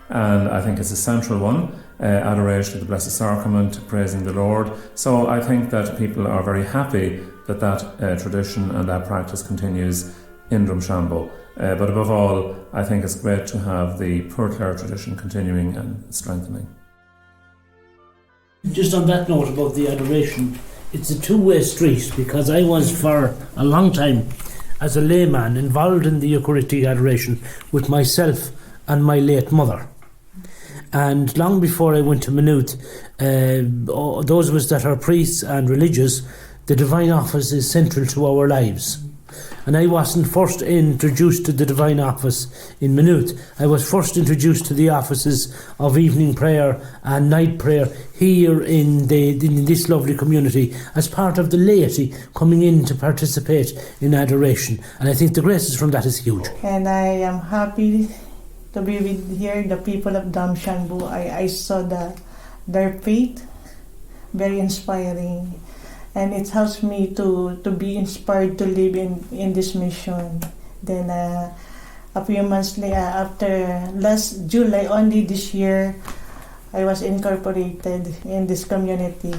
And I think it's a central one, adoration of the Blessed Sacrament, praising the Lord. So I think that people are very happy that tradition and that practice continues in Drumshanbo. But above all, I think it's great to have the Poor Clares tradition continuing and strengthening. Just on that note about the adoration, it's a two-way street, because I was for a long time as a layman involved in the Eucharistic adoration with myself and my late mother. And long before I went to Maynooth, those of us that are priests and religious, the Divine Office is central to our lives. And I wasn't first introduced to the Divine Office in Maynooth. I was first introduced to the offices of evening prayer and night prayer here in this lovely community as part of the laity coming in to participate in adoration. And I think the graces from that is huge. And I am happy to be with here, the people of Drumshanbo. I saw their faith, very inspiring. And it helps me to be inspired to live in this mission. Then a few months later, after last July only this year, I was incorporated in this community.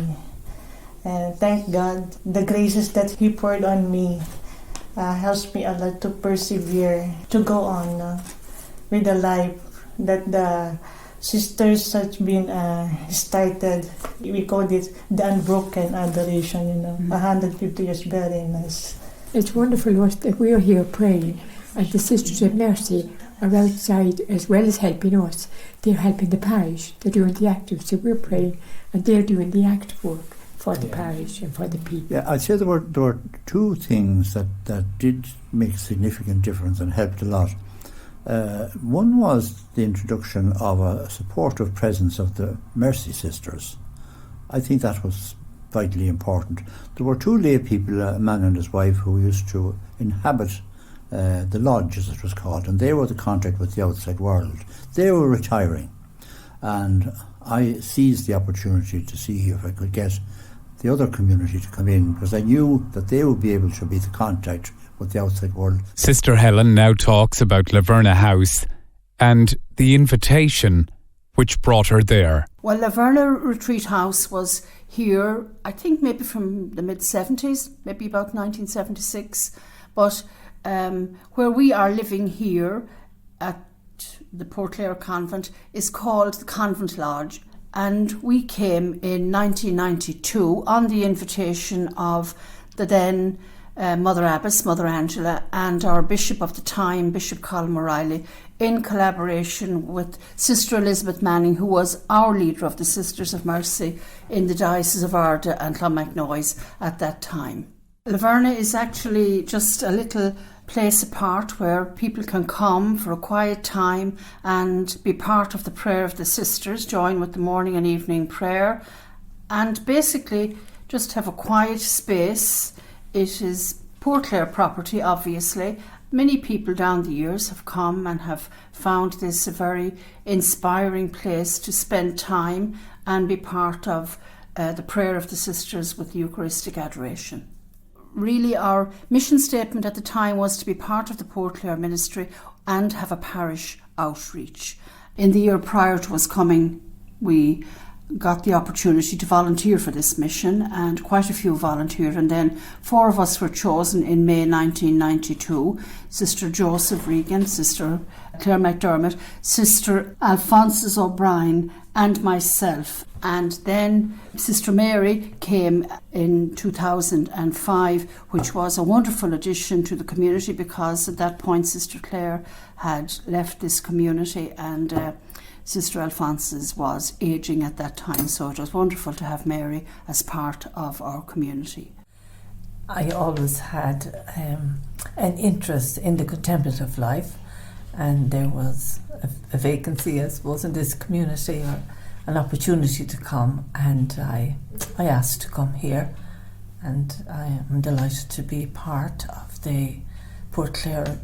And thank God, the graces that He poured on me helps me a lot to persevere, to go on with the life that the sisters have been started. We call it the Unbroken Adoration, 150 years, very nice. It's wonderful that we're here praying, and the Sisters of Mercy are outside as well as helping us. They're helping the parish, they're doing the active, so we're praying, and they're doing the active work for the parish and for the people. Yeah, I'd say there were two things that did make a significant difference and helped a lot. One was the introduction of a supportive presence of the Mercy Sisters. I think that was vitally important. There were two lay people, a man and his wife, who used to inhabit the lodge, as it was called, and they were the contact with the outside world. They were retiring, and I seized the opportunity to see if I could get the other community to come in, because I knew that they would be able to be the contact with the outside world. Sister Helen now talks about Laverna House and the invitation which brought her there. Well, Laverna Retreat House was here, I think maybe from the mid-70s, maybe about 1976. But where we are living here at the Poor Clares Convent is called the Convent Lodge. And we came in 1992 on the invitation of the then Mother Abbess, Mother Angela, and our Bishop of the time, Bishop Colm Reilly, in collaboration with Sister Elizabeth Manning, who was our leader of the Sisters of Mercy in the Diocese of Ardagh and Clonmacnoise at that time. Laverna is actually just a little place apart where people can come for a quiet time and be part of the prayer of the sisters, join with the morning and evening prayer, and basically just have a quiet space. It is Poor Clare property, obviously. Many people down the years have come and have found this a very inspiring place to spend time and be part of the prayer of the sisters with the Eucharistic adoration. Really, our mission statement at the time was to be part of the Poor Clare ministry and have a parish outreach. In the year prior to us coming, we got the opportunity to volunteer for this mission, and quite a few volunteered, and then 4 of us were chosen in May 1992. Sister Joseph Regan, Sister Claire McDermott, Sister Alphonsus O'Brien and myself. And then Sister Mary came in 2005, which was a wonderful addition to the community, because at that point Sister Clare had left this community and Sister Alphonsus was ageing at that time, so it was wonderful to have Mary as part of our community. I always had an interest in the contemplative life, and there was a vacancy, I suppose, in this community, or an opportunity to come, and I asked to come here, and I am delighted to be part of the Poor Clare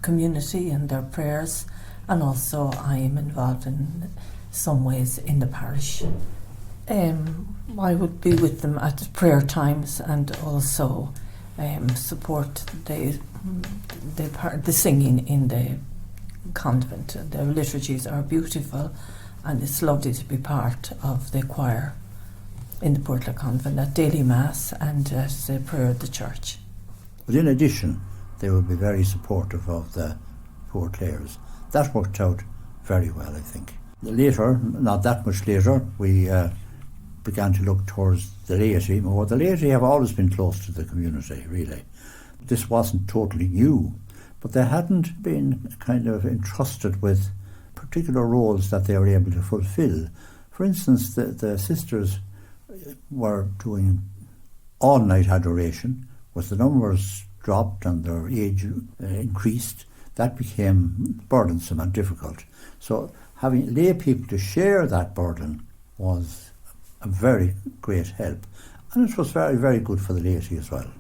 community and their prayers, and also I am involved in some ways in the parish. I would be with them at prayer times and also support the singing in the convent. The liturgies are beautiful, and it's lovely to be part of the choir in the Poor Clare Convent at daily mass and at the prayer of the church. But in addition, they would be very supportive of the Poor Clares. That worked out very well, I think. Later, not that much later, we began to look towards the laity more. The laity have always been close to the community, really. This wasn't totally new, but they hadn't been kind of entrusted with particular roles that they were able to fulfill. For instance, the sisters were doing all-night adoration. With the numbers dropped and their age increased, that became burdensome and difficult. So having lay people to share that burden was a very great help. And it was very, very good for the laity as well.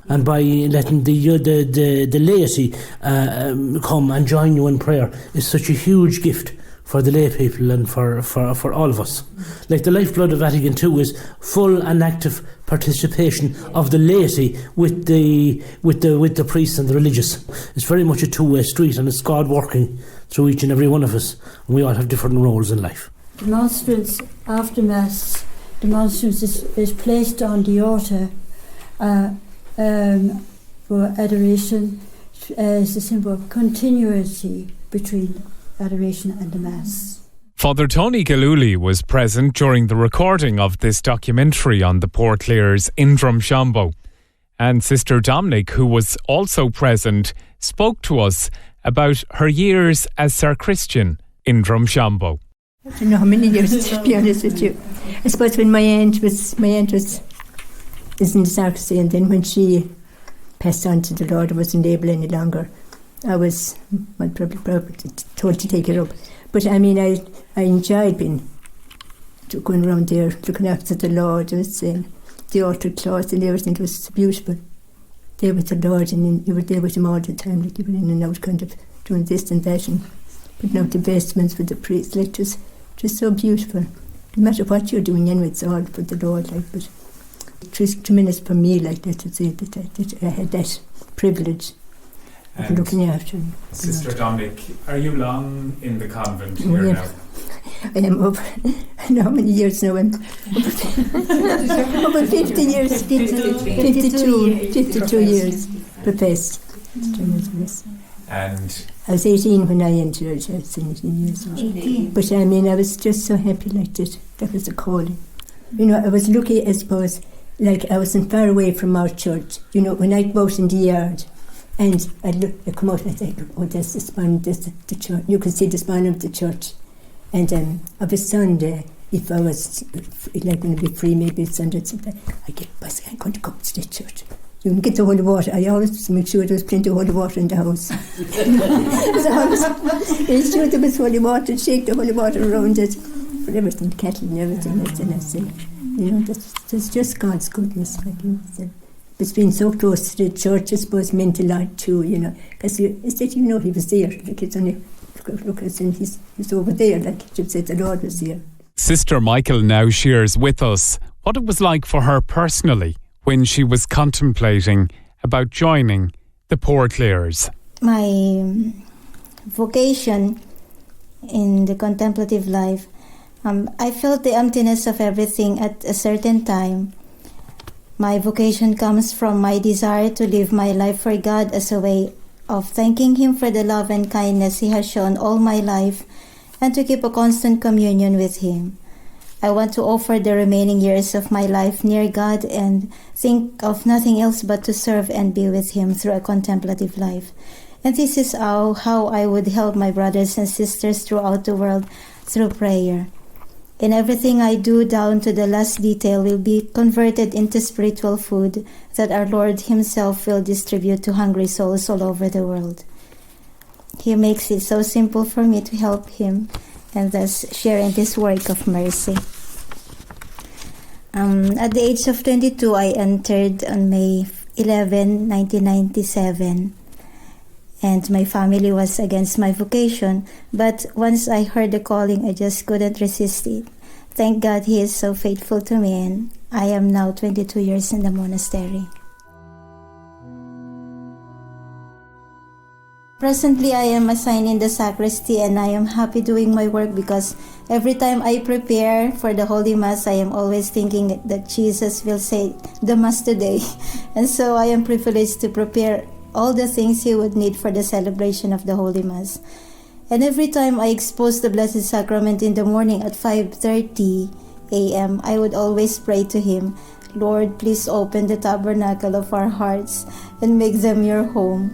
And by letting the laity come and join you in prayer is such a huge gift for the lay people and for all of us. Like the lifeblood of Vatican II is full and active participation of the laity with the priests and the religious. It's very much a two-way street, and it's God working through each and every one of us, and we all have different roles in life. The monstrance after Mass, the monstrance is placed on the altar for adoration as a symbol of continuity between adoration and the Mass. Father Tony Gilhooly was present during the recording of this documentary on the Poor Clares in Drumshanbo. And Sister Dominic, who was also present, spoke to us about her years as Sir Christian in Drumshanbo. I don't know how many years, to be honest with you. I suppose when my aunt was in the sacristy, and then when she passed on to the Lord, I wasn't able any longer. I was probably told to take it up. But I mean, I enjoyed going around there, looking after the Lord. I was saying the altar cloth and everything. It was beautiful. There with the Lord, and you were there with him all the time, like you were in and out, kind of doing this and that, and putting out the vestments with the priest. Like, just so beautiful. No matter what you're doing, anyway, it's all for the Lord. Like, but it was tremendous for me, like that, to say that I had that privilege. of looking after him. Sister Dominic, are you long in the convent here now? I am over, how many years now? I'm over 50 years, 52 years, Professed. And I was 18 when I entered, I was 18 years old. But I mean, I was just so happy like that was a calling. You know, I was lucky, I suppose, like I wasn't far away from our church. You know, when I'd go out in the yard and I'd come out and I'd say, oh, there's the spine of the church. You can see the spine of the church. And of a Sunday, if I was like going to be free, maybe Sunday, I'd get a bus, I'm going to come to the church. You can get the holy water. I always make sure there was plenty of holy water in the house. Ensure there was holy water, shake the holy water around it, for everything, the kettle and everything. And I say, you know, that's just God's goodness. Like you said. It's been so close to the church, I suppose, meant a lot too, you know. Because you know he was there. Like it's only, look, he's over there, like you said, the Lord was here. Sister Michael now shares with us what it was like for her personally when she was contemplating about joining the Poor Clares. My vocation in the contemplative life, I felt the emptiness of everything at a certain time. My vocation comes from my desire to live my life for God as a way of thanking Him for the love and kindness He has shown all my life and to keep a constant communion with Him. I want to offer the remaining years of my life near God and think of nothing else but to serve and be with Him through a contemplative life. And this is how I would help my brothers and sisters throughout the world through prayer. And everything I do down to the last detail will be converted into spiritual food that our Lord Himself will distribute to hungry souls all over the world. He makes it so simple for me to help Him and thus share in this work of mercy. At the age of 22, I entered on May 11, 1997. And my family was against my vocation, but once I heard the calling, I just couldn't resist it. Thank God He is so faithful to me, and I am now 22 years in the monastery. Presently, I am assigned in the sacristy, and I am happy doing my work because every time I prepare for the Holy Mass, I am always thinking that Jesus will say the Mass today. And so I am privileged to prepare all the things He would need for the celebration of the Holy Mass. And every time I expose the Blessed Sacrament in the morning at 5:30 a.m., I would always pray to Him, Lord, please open the tabernacle of our hearts and make them your home.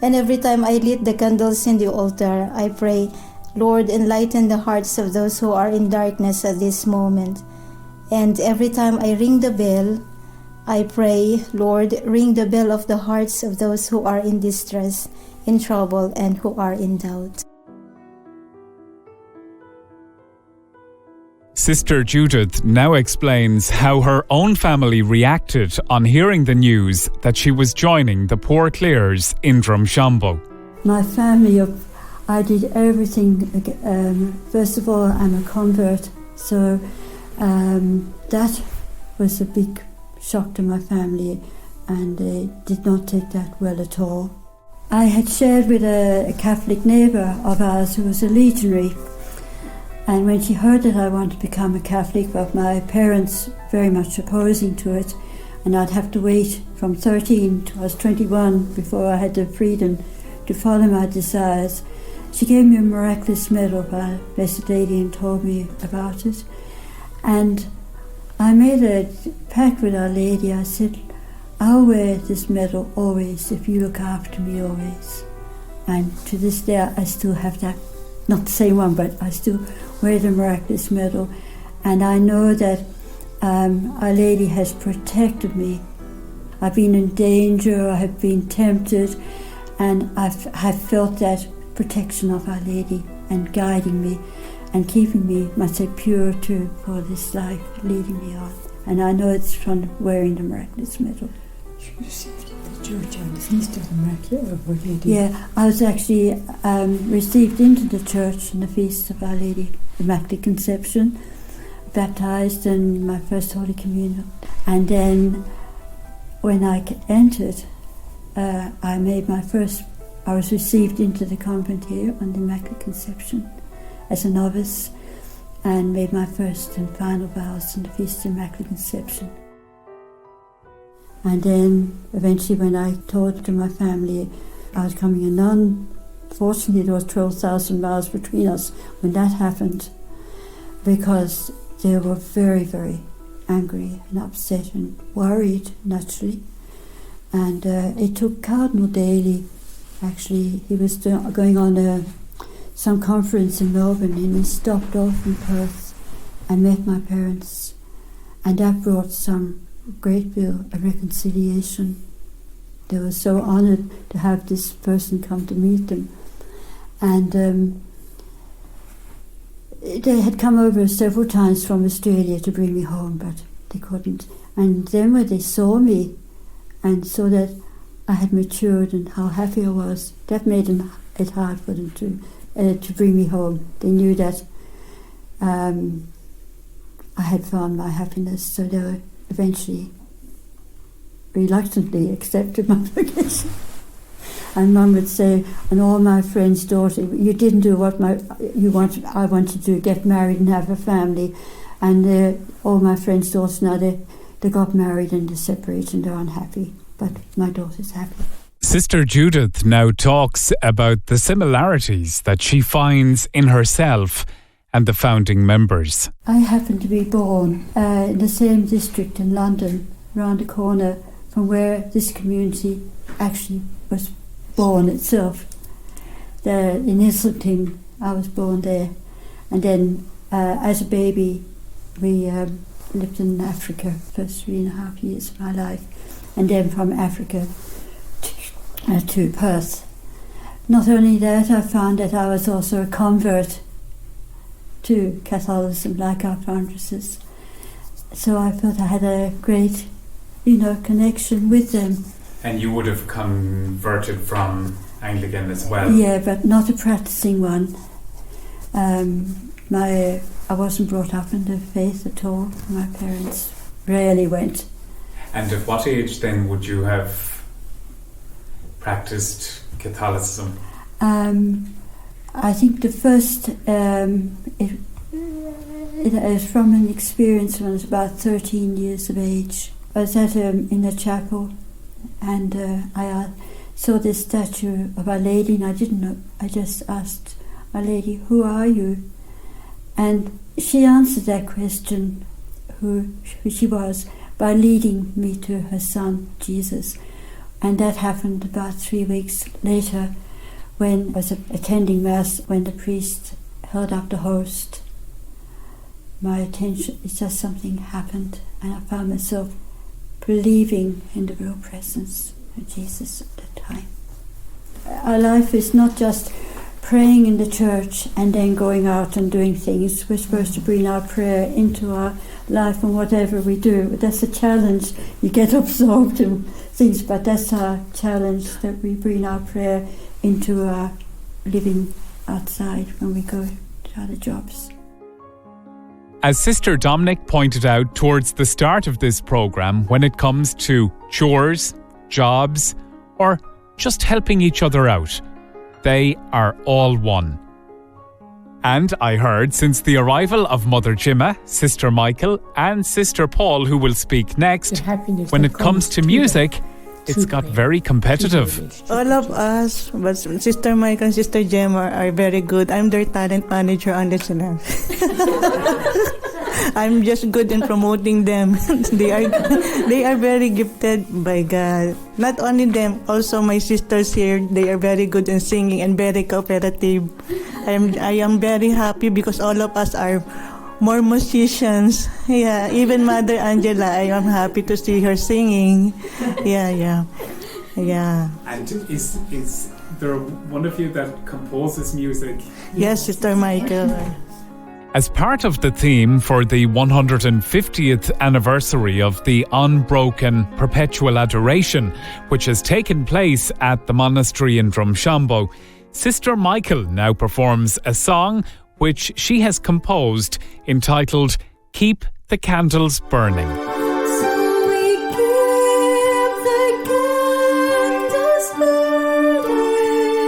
And every time I lit the candles in the altar, I pray, Lord, enlighten the hearts of those who are in darkness at this moment. And every time I ring the bell, I pray, Lord, ring the bell of the hearts of those who are in distress, in trouble, and who are in doubt. Sister Judith now explains how her own family reacted on hearing the news that she was joining the Poor Clares in Drumshanbo. My family, I did everything. First of all, I'm a convert, so that was a big shock to my family, and they did not take that well at all. I had shared with a Catholic neighbour of ours who was a legionary, and when she heard that I wanted to become a Catholic, but my parents very much opposing to it, and I'd have to wait from 13 to I was 21 before I had the freedom to follow my desires, she gave me a miraculous medal by Blessed Lady and told me about it. And I made a pact with Our Lady. I said, I'll wear this medal always if you look after me always. And to this day I still have that, not the same one, but I still wear the miraculous medal. And I know that Our Lady has protected me. I've been in danger, I have been tempted, and I've felt that protection of Our Lady and guiding me and keeping me, must say, pure for this life, leading me on. And I know it's from wearing the miraculous medal. You received the church on the feast of the miraculous, or what did you? Yeah, I was actually received into the church on the feast of Our Lady, Immaculate Conception, baptized in my first Holy Communion. And then when I entered, I made my first I was received into the convent here on the Immaculate Conception as a novice and made my first and final vows in the Feast of Immaculate Conception. And then eventually when I told to my family I was becoming a nun, fortunately there was 12,000 miles between us when that happened, because they were very, very angry and upset and worried, naturally. And it took Cardinal Daly, actually, he was going on some conference in Melbourne, and he stopped off in Perth and met my parents, and that brought some great deal of reconciliation. They were so honoured to have this person come to meet them. And they had come over several times from Australia to bring me home, but they couldn't. And then when they saw me and saw that I had matured and how happy I was, that made it hard for them to bring me home. They knew that I had found my happiness, so they were eventually reluctantly accepted my vocation. And Mum would say, and all my friends' daughter, you didn't do what I wanted to do, get married and have a family. And all my friends' daughters now, they got married and they separated and they're unhappy. But my daughter's happy. Sister Judith now talks about the similarities that she finds in herself and the founding members. I happened to be born in the same district in London, round the corner from where this community actually was born itself. In Islington, I was born there. And then as a baby, we lived in Africa for 3.5 years of my life. And then from Africa to Perth. Not only that, I found that I was also a convert to Catholicism, like our foundresses. So I felt I had a great, connection with them. And you would have converted from Anglican as well? Yeah, but not a practicing one. I wasn't brought up in the faith at all. My parents rarely went. And at what age then would you have practiced Catholicism? I think the first, it was from an experience when I was about 13 years of age. I was in a chapel, and I saw this statue of Our Lady, and I didn't know. I just asked Our Lady, "Who are you?" And she answered that question, who she was, by leading me to her son, Jesus. And that happened about 3 weeks later, when I was attending Mass, when the priest held up the host. My attention, it's just something happened, and I found myself believing in the real presence of Jesus at that time. Our life is not just praying in the church and then going out and doing things. We're supposed to bring our prayer into our life and whatever we do. That's a challenge. You get absorbed in things, but that's our challenge, that we bring our prayer into our living outside when we go to other jobs. As Sister Dominic pointed out towards the start of this programme, when it comes to chores, jobs, or just helping each other out, they are all one. And I heard since the arrival of Mother Jimma, Sister Michael and Sister Paul, who will speak next, when it comes to music, it's got very competitive. All of us, but Sister Michael and Sister Jemma are very good. I'm their talent manager on the channel. I'm just good in promoting them. They are very gifted by God. Not only them, also my sisters here, they are very good in singing and very cooperative. I am very happy because all of us are more musicians. Yeah, even Mother Angela, I am happy to see her singing. Yeah. And is there one of you that composes music? Yes, Sister Michael. As part of the theme for the 150th anniversary of the Unbroken Perpetual Adoration, which has taken place at the Monastery in Drumshanbo, Sister Michael now performs a song which she has composed entitled Keep the Candles Burning. So we keep the candles burning.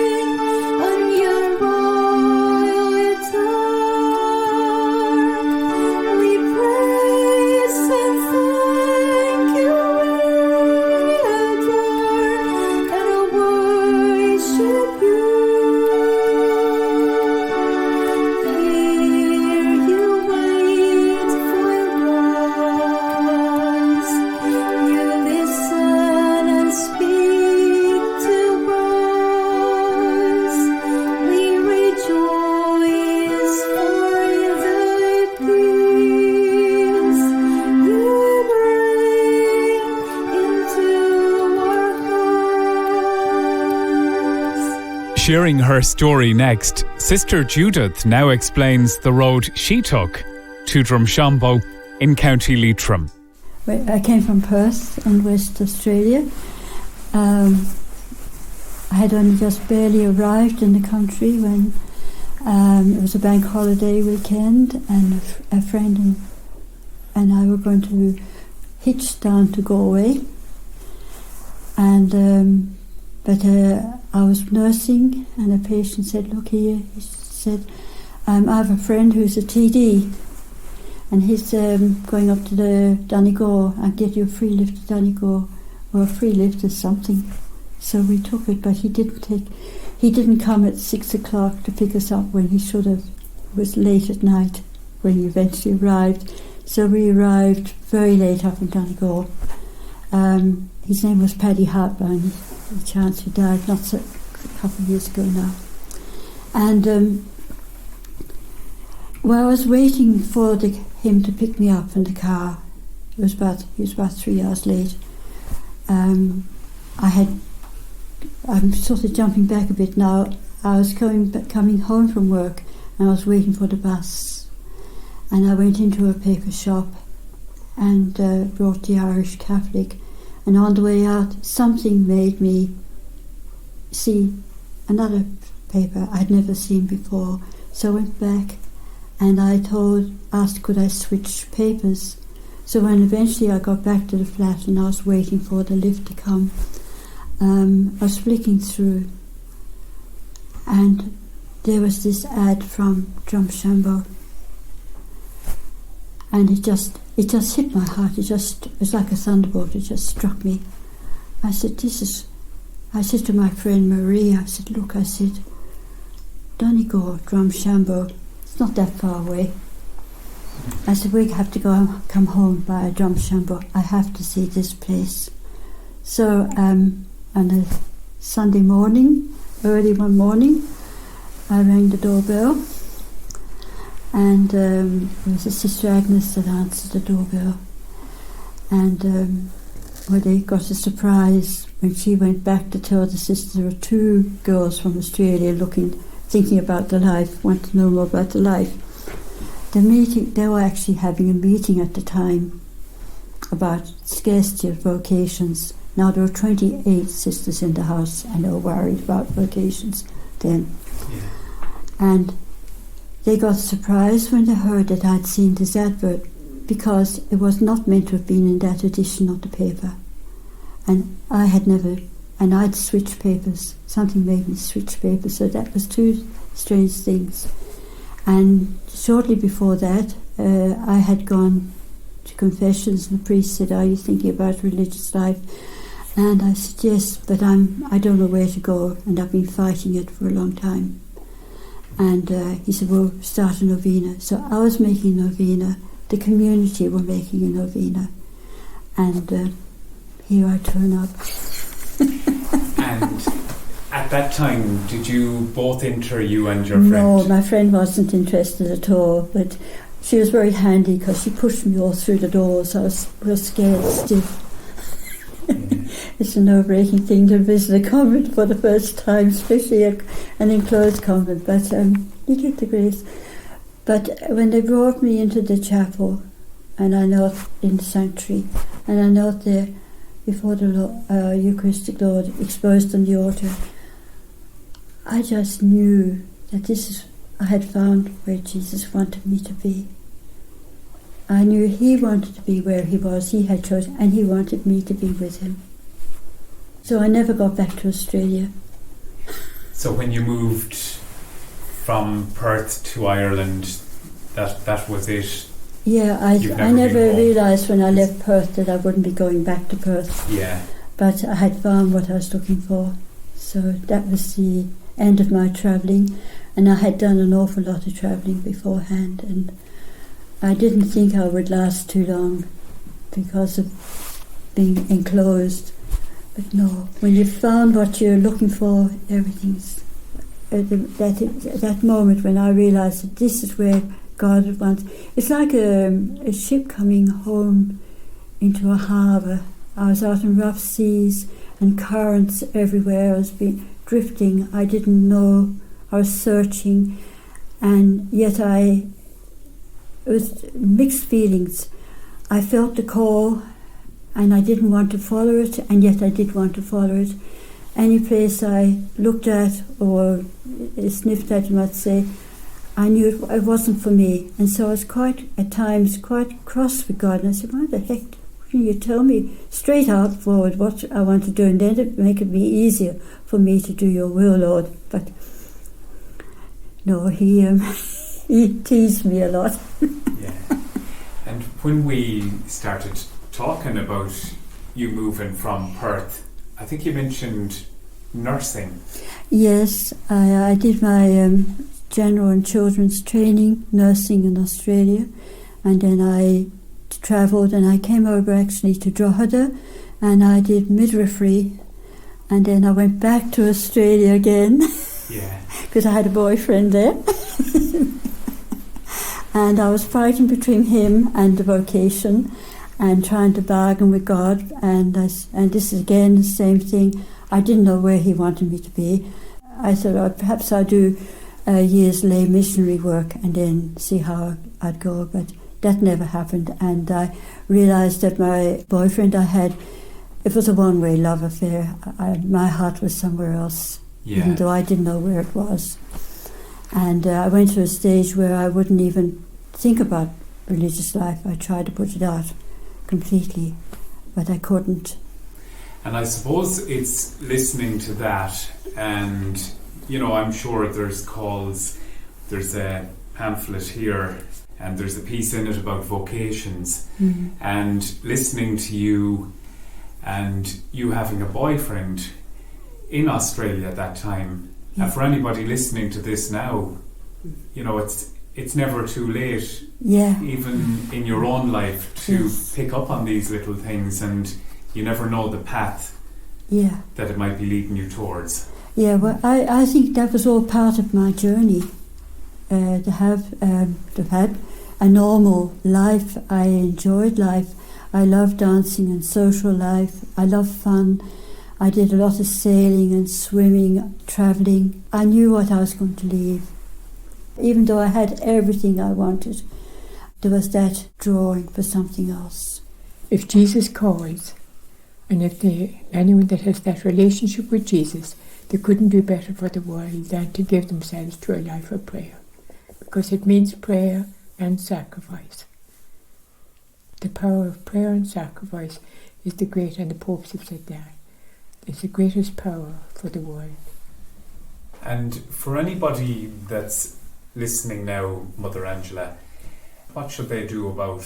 Sharing her story next, Sister Judith now explains the road she took to Drumshanbo in County Leitrim. I came from Perth in West Australia. I had only just barely arrived in the country when it was a bank holiday weekend, and a friend and I were going to hitch down to Galway. And but I was nursing, and a patient said, "Look here," he said, "I have a friend who's a TD, and he's going up to the Donegal and get you a free lift to Donegal, or a free lift or something." So we took it, but he didn't come at 6 o'clock to pick us up when he should have. It was late at night when he eventually arrived. So we arrived very late up in Donegal. His name was Paddy Hartburn. The chance he died a couple of years ago now. And while I was waiting for him to pick me up in the car, he was about 3 hours late. I'm sort of jumping back a bit now. I was coming home from work, and I was waiting for the bus. And I went into a paper shop and brought the Irish Catholic. And on the way out, something made me see another paper I'd never seen before. So I went back and asked could I switch papers. So when eventually I got back to the flat and I was waiting for the lift to come, I was flicking through, and there was this ad from Drumshanbo, and it just hit my heart. It was like a thunderbolt. It just struck me. I said to my friend Marie, I said, "Look," I said, "Donegal, Drumshanbo, it's not that far away." I said, "We have to come home by Drumshanbo. I have to see this place." So on a Sunday morning, early one morning, I rang the doorbell, and it was a Sister Agnes that answered the doorbell. And they got a surprise when she went back to tell the sisters there were 2 girls from Australia thinking about the life, want to know more about the life. They were actually having a meeting at the time about scarcity of vocations. Now there were 28 sisters in the house, and they were worried about vocations then. Yeah. And they got surprised when they heard that I'd seen this advert, because it was not meant to have been in that edition of the paper. And I'd switched papers. Something made me switch papers, so that was 2 strange things. And shortly before that, I had gone to confessions, and the priest said, "Are you thinking about religious life?" And I said, "Yes, but I don't know where to go, and I've been fighting it for a long time." And he said, "Well, start a novena." So I was making a novena. The community were making a novena. And here I turn up. And at that time, did you both enter, you and your friend? No, my friend wasn't interested at all, but she was very handy because she pushed me all through the doors. I was real scared, stiff. It's a nerve-wracking thing to visit a convent for the first time, especially an enclosed convent, but you get the grace. But when they brought me into the chapel, and I knelt in the sanctuary, and I knelt there before the Eucharistic Lord exposed on the altar, I just knew that I had found where Jesus wanted me to be. I knew he wanted to be where he was, he had chosen, and he wanted me to be with him. So I never got back to Australia. So when you moved from Perth to Ireland, that was it? Yeah, I never realised when I left Perth that I wouldn't be going back to Perth. Yeah. But I had found what I was looking for. So that was the end of my travelling, and I had done an awful lot of travelling beforehand, and I didn't think I would last too long because of being enclosed. But no, when you've found what you're looking for, everything's... that moment when I realised that this is where God wants... It's like a ship coming home into a harbour. I was out in rough seas and currents everywhere. I was being drifting. I didn't know. I was searching, and yet it was mixed feelings. I felt the call, and I didn't want to follow it, and yet I did want to follow it. Any place I looked at or sniffed at, you might say, I knew it wasn't for me. And so I was at times quite cross with God. And I said, why the heck can you tell me straight out forward what I want to do, and then it'd make it be easier for me to do your will, Lord. But no, he teased me a lot. Yeah. And when we started talking about you moving from Perth, I think you mentioned nursing. Yes, I did my general and children's training, nursing in Australia, and then I travelled and I came over actually to Doherty, and I did midwifery, and then I went back to Australia again. Yeah. Because I had a boyfriend there. And I was fighting between him and the vocation and trying to bargain with God, and this is again the same thing. I didn't know where he wanted me to be. I thought perhaps I'll do a year's lay missionary work and then see how I'd go, but that never happened. And I realised that my boyfriend I had, it was a one-way love affair. My heart was somewhere else, even though I didn't know where it was. And I went to a stage where I wouldn't even think about religious life. I tried to put it out completely, but I couldn't. And I suppose it's listening to that, and I'm sure there's calls, there's a pamphlet here, and there's a piece in it about vocations, and listening to you, and you having a boyfriend in Australia at that time. Yeah. And for anybody listening to this now, it's never too late, even in your own life, to pick up on these little things, and you never know the path that it might be leading you towards. Yeah, well, I think that was all part of my journey, to have had a normal life. I enjoyed life. I loved dancing and social life. I loved fun. I did a lot of sailing and swimming, travelling. I knew what I was going to leave. Even though I had everything I wanted, there was that drawing for something else. If Jesus calls, and if anyone that has that relationship with Jesus, they couldn't do better for the world than to give themselves to a life of prayer, because it means prayer and sacrifice. The power of prayer and sacrifice is the great, and the popes have said that. It's the greatest power for the world. And for anybody that's listening now, Mother Angela, what should they do about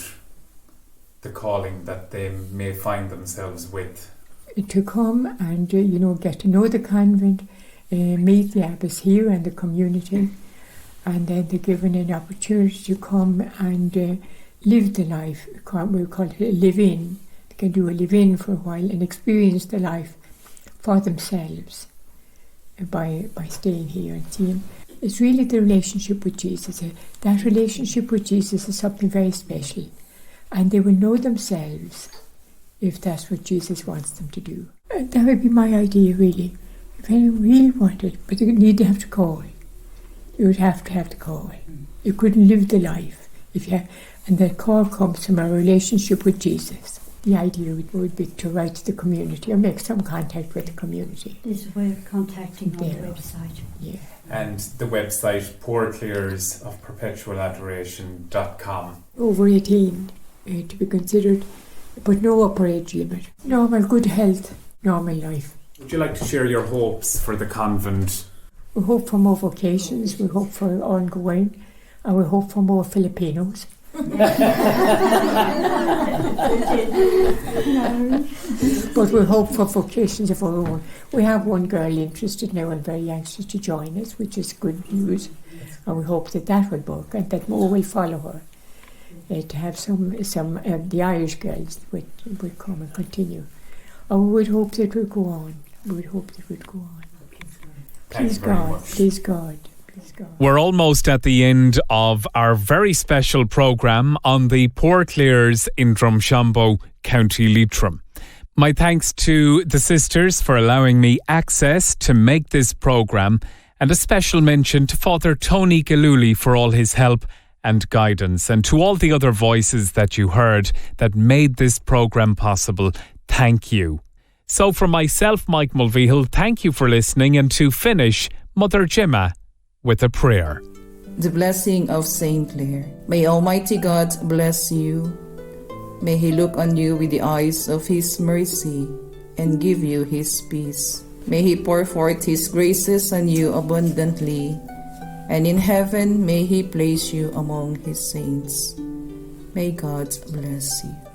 the calling that they may find themselves with? To come and, get to know the convent, meet the abbess here and the community, and then they're given an opportunity to come and live the life. We call it a live-in. They can do a live-in for a while and experience the life for themselves by staying here and seeing. It's really the relationship with Jesus. That relationship with Jesus is something very special, and they will know themselves if that's what Jesus wants them to do. That would be my idea, really. If anyone really wanted, but you need to have to call. You would have to have the call. You couldn't live the life and that call comes from a relationship with Jesus. The idea would be to write to the community or make some contact with the community. There's a way of contacting on the website. Yeah. And the website, Poor Clares of Perpetual Adoration.com. Over 18 to be considered, but no upper age limit. Normal good health, normal life. Would you like to share your hopes for the convent? We hope for more vocations, we hope for ongoing, and we hope for more Filipinos. But we hope for vocations of our own. We have one girl interested now and very anxious to join us, which is good news, and we hope that will work and that more will follow her. To have some the Irish girls would come and continue. And we would hope that it would go on. Please God. We're almost at the end of our very special programme on the Poor Clares in Drumshanbo, County Leitrim. My thanks to the sisters for allowing me access to make this programme, and a special mention to Father Tony Gilhooly for all his help and guidance, and to all the other voices that you heard that made this programme possible. Thank you. So from myself, Mike Mulvihill, thank you for listening, and to finish, Mother Gemma with a prayer. The blessing of Saint Clare. May Almighty God bless you. May He look on you with the eyes of His mercy and give you His peace. May He pour forth His graces on you abundantly, and in heaven may He place you among His saints. May God bless you.